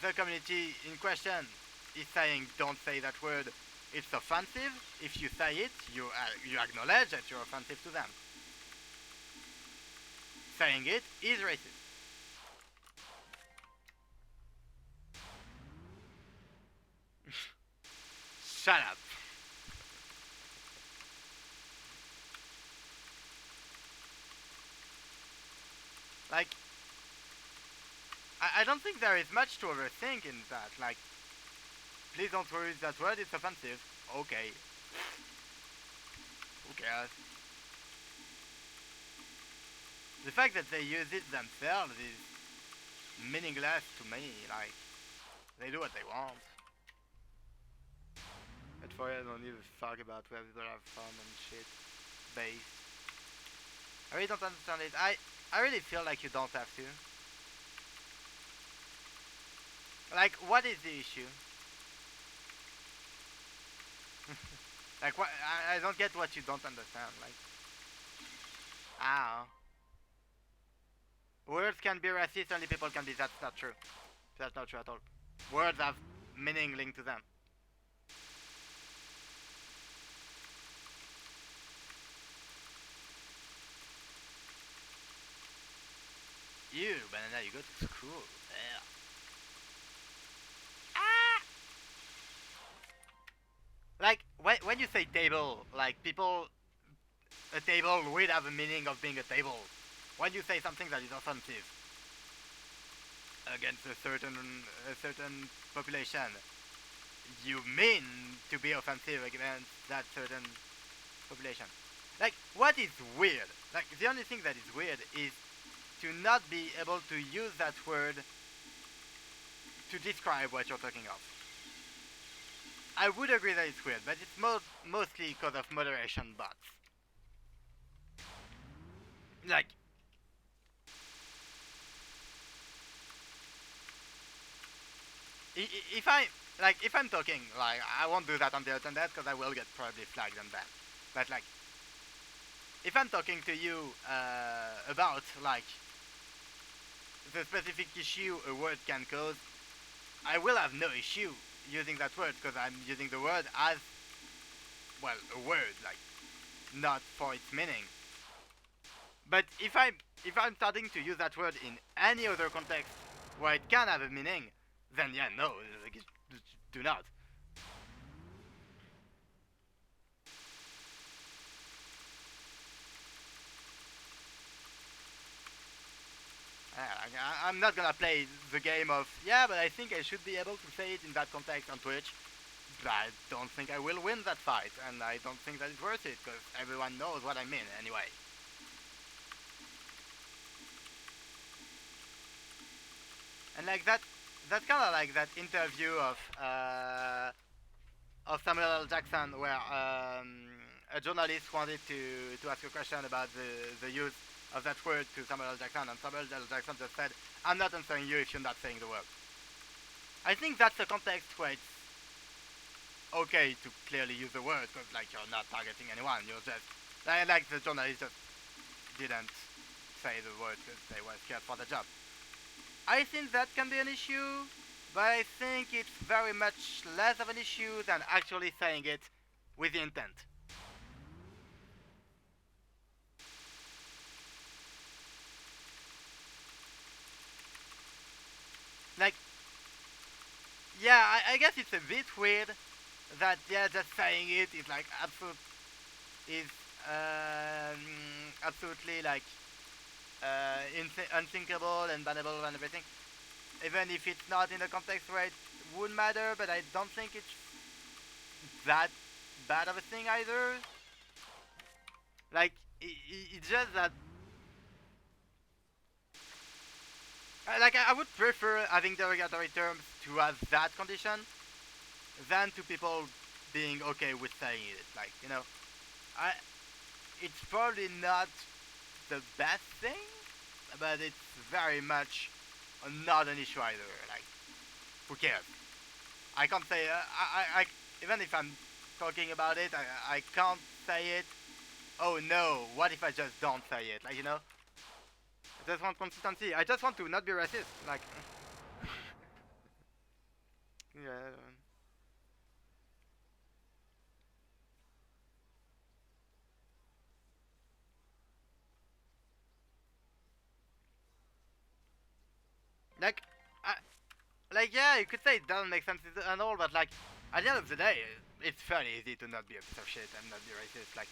the community in question is saying don't say that word, it's offensive. If you say it, you acknowledge that you're offensive to them. Saying it is racist. Shut up. Like, I don't think there is much to overthink in that. Like, please don't use that word, it's offensive. Okay, who cares? The fact that they use it themselves is meaningless to me. Like, they do what they want. At 4 I don't give a fuck about where people have fun and shit. Based. I really don't understand it. I really feel like you don't have to. Like, what is the issue? Like, what? I don't get what you don't understand. Like, ow. Words can be racist, only people can be. That's not true. That's not true at all. Words have meaning linked to them. You, banana, you go to school. Yeah. Ah! Like, when you say table, like, people, a table will have a meaning of being a table. When you say something that is offensive against a certain population, you mean to be offensive against that certain population. Like, what is weird? Like, the only thing that is weird is to not be able to use that word to describe what you're talking of. I would agree that it's weird, but it's mostly because of moderation bots. Like, if I'm talking, like, I won't do that on the internet because I will get probably flagged and banned. But like, if I'm talking to you about like the specific issue a word can cause, I will have no issue using that word because I'm using the word as, well, a word, like, not for its meaning. But if I'm starting to use that word in any other context where it can have a meaning, then yeah, no, like, do not. I'm not gonna play the game of, yeah, but I think I should be able to say it in that context on Twitch. But I don't think I will win that fight, and I don't think that it's worth it because everyone knows what I mean anyway. And like that's kind of like that interview of Samuel L. Jackson where a journalist wanted to ask a question about the use of that word to Samuel L. Jackson, and Samuel L. Jackson just said, "I'm not answering you if you're not saying the word." I think that's a context where it's okay to clearly use the word because like you're not targeting anyone. You're just like the journalist just didn't say the word because they were scared for the job. I think that can be an issue, but I think it's very much less of an issue than actually saying it with the intent. Like, yeah, I guess it's a bit weird that yeah, just saying it is like is um, absolutely like unthinkable and bannable and everything. Even if it's not in a context where would matter, but I don't think it's that bad of a thing either. Like, it's just that, I would prefer having derogatory terms to have that condition than to people being okay with saying it. Like, I, it's probably not the best thing, but it's very much not an issue either. Like, who cares? I can't say, even if I'm talking about it, I can't say it. Oh no, what if I just don't say it? Like, I just want consistency. I just want to not be racist. Like, yeah. Like, I, yeah, you could say it doesn't make sense and all, but like, at the end of the day, it's fairly easy to not be a piece of shit and not be racist. Like,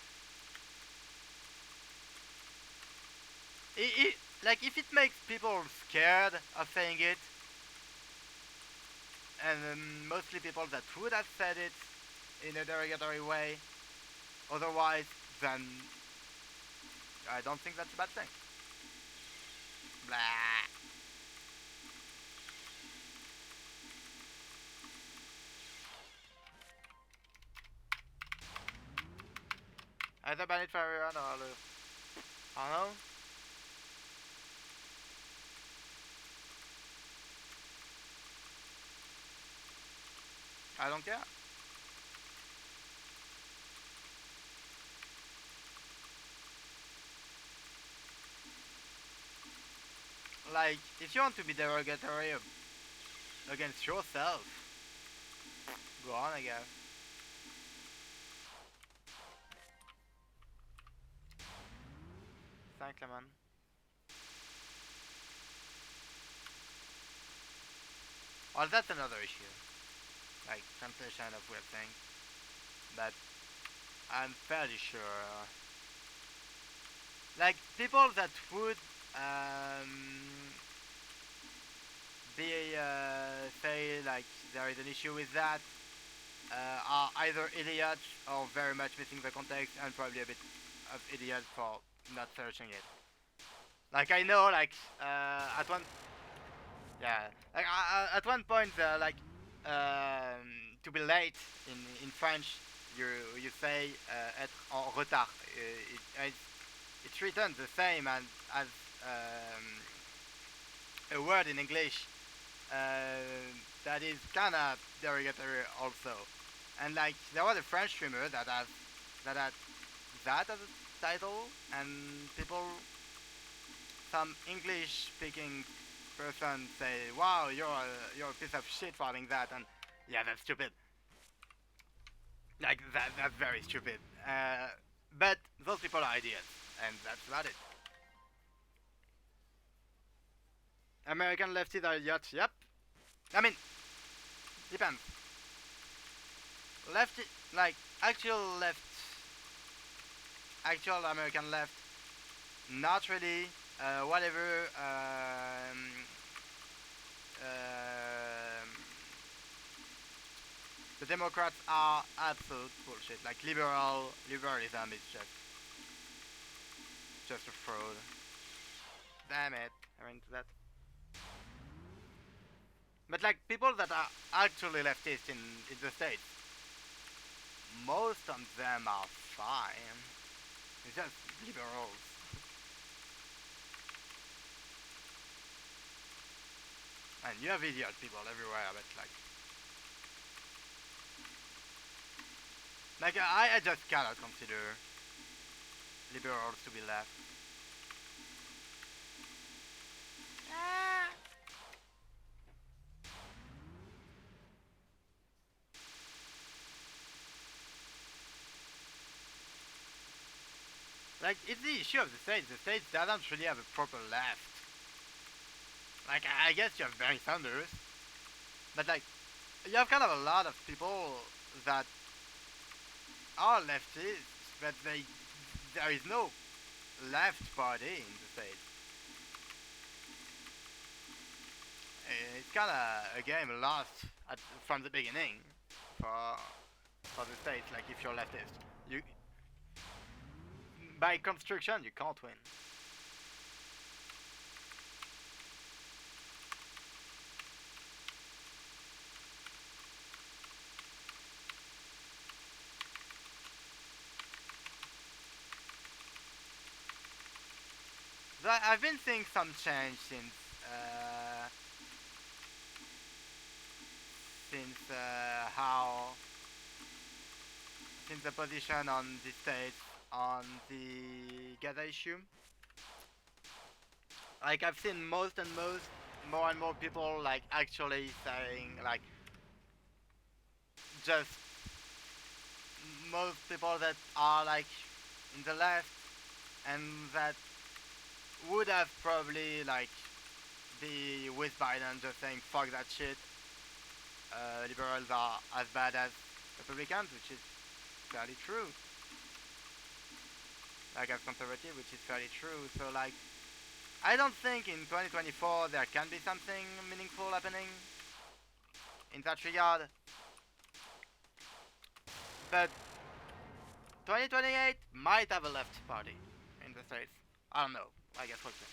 like if it makes people scared of saying it, and mostly people that would have said it in a derogatory way, otherwise, then I don't think that's a bad thing. Blah. Either ban it for everyone or I don't know. I don't care. Like, if you want to be derogatory against yourself, go on, I guess. Thanks, Lemon. Well, that's another issue. Like, translation of weird things. But I'm fairly sure. Like, people that would be, say, like, there is an issue with that, are either idiots or very much missing the context and probably a bit of idiots for not searching it. Like, I know, like, at one yeah, like at one point, to be late in French, you you say être en retard. It's written the same as a word in English that is kind of derogatory also. And like there was a French streamer that had that as a title, and people, some English speaking person say, "Wow, you're a piece of shit for having that," and yeah, that's stupid. Like that's very stupid. But those people are idiots, and that's about it. American lefties are idiots. Yep. I mean, depends. Lefty, like actual American left, not really. Whatever. Um, the Democrats are absolute bullshit. Like liberalism is just a fraud. Damn it, I went to that. But like people that are actually leftist in the states, most of them are fine. It's just liberals. And you have idiot people everywhere, but I just cannot consider liberals to be left. Ah. Like it's the issue of the states. The states doesn't really have a proper left. Like I guess you have Bernie Sanders, but like you have kind of a lot of people that are leftists, but there is no left party in the states. It's kind of a game lost from the beginning for for the states. Like if you're leftist, you by construction you can't win. But I've been seeing some change uh, since how since the position on the states on the Gaza issue. Like I've seen more and more people like actually saying like just most people that are like in the left and that would have probably like be with Biden just saying fuck that shit. Liberals are as bad as Republicans, which is fairly true. Like as conservative, which is fairly true. So like I don't think in 2024 there can be something meaningful happening in that regard. But 2028 might have a left party in the States. I don't know. I guess we'll see.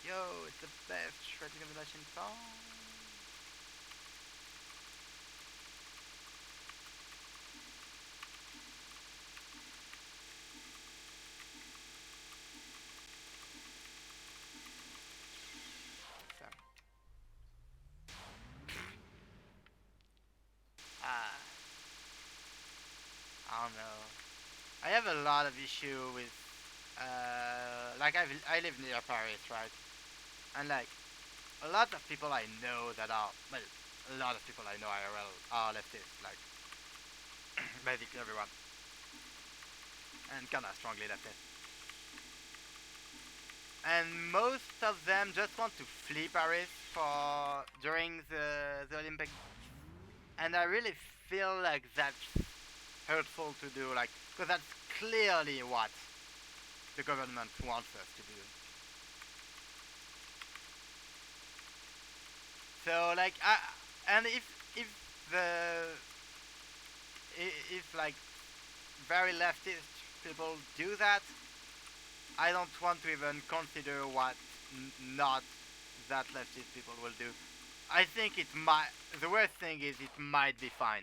Yo, it's the best shredding of the machine song. So, ah, I don't know. I have a lot of issue with, like I live near Paris, right? And like a lot of people I know that are, well, a lot of people I know IRL are leftist, like basically everyone, and kinda strongly leftist. And most of them just want to flee Paris for during the Olympics, and I really feel like that's hurtful to do, like because that's clearly what the government wants us to do. So like, and if the if like very leftist people do that, I don't want to even consider what not that leftist people will do. I think it might. The worst thing is it might be fine.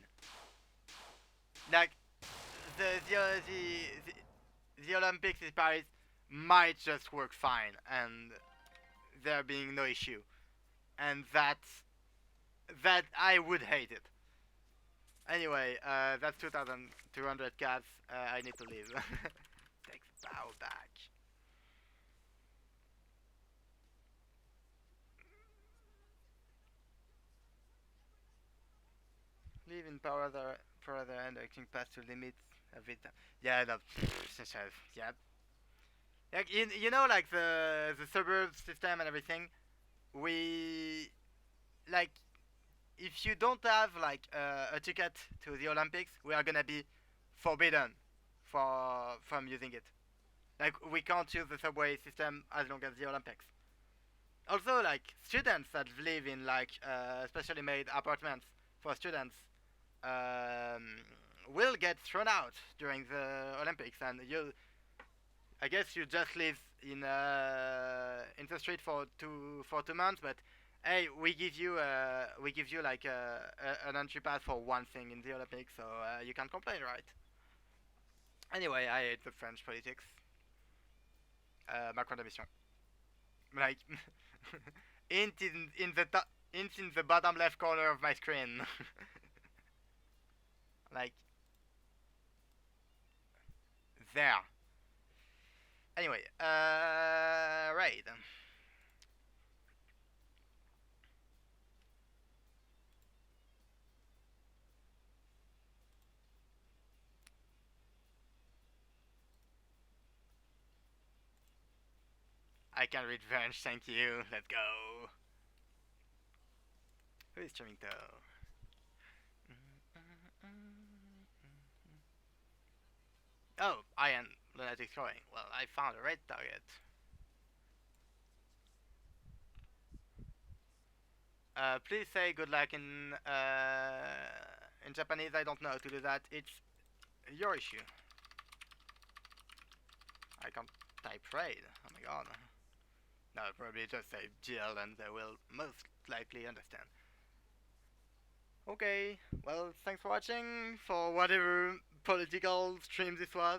Like the Olympics in Paris might just work fine, and there being no issue, and that I would hate it. Anyway, that's 2,200 cats. I need to leave. Takes bow back. Leave in power the further and acting past to limits of it. Yeah, no, yeah. Like you know, like the suburbs system and everything. We like if you don't have like a ticket to the Olympics, we are gonna be forbidden from using it. Like we can't use the subway system as long as the Olympics. Also, like students that live in like specially made apartments for students um, will get thrown out during the Olympics, and I guess you just live in the street for 2 months, but hey, we give you like an entry pass for one thing in the Olympics, so you can't complain, right? Anyway, I hate the French politics. Macron démission. Like, in the in the bottom left corner of my screen. Like there. Anyway, right. I can read French, thank you. Let's go. Who is streaming though? Oh, I am lunatic throwing. Well, I found a red target. Please say good luck in Japanese. I don't know how to do that. It's your issue. I can't type raid. Oh my god. No, probably just say Jill and they will most likely understand. Okay, well, thanks for watching for whatever political stream this was.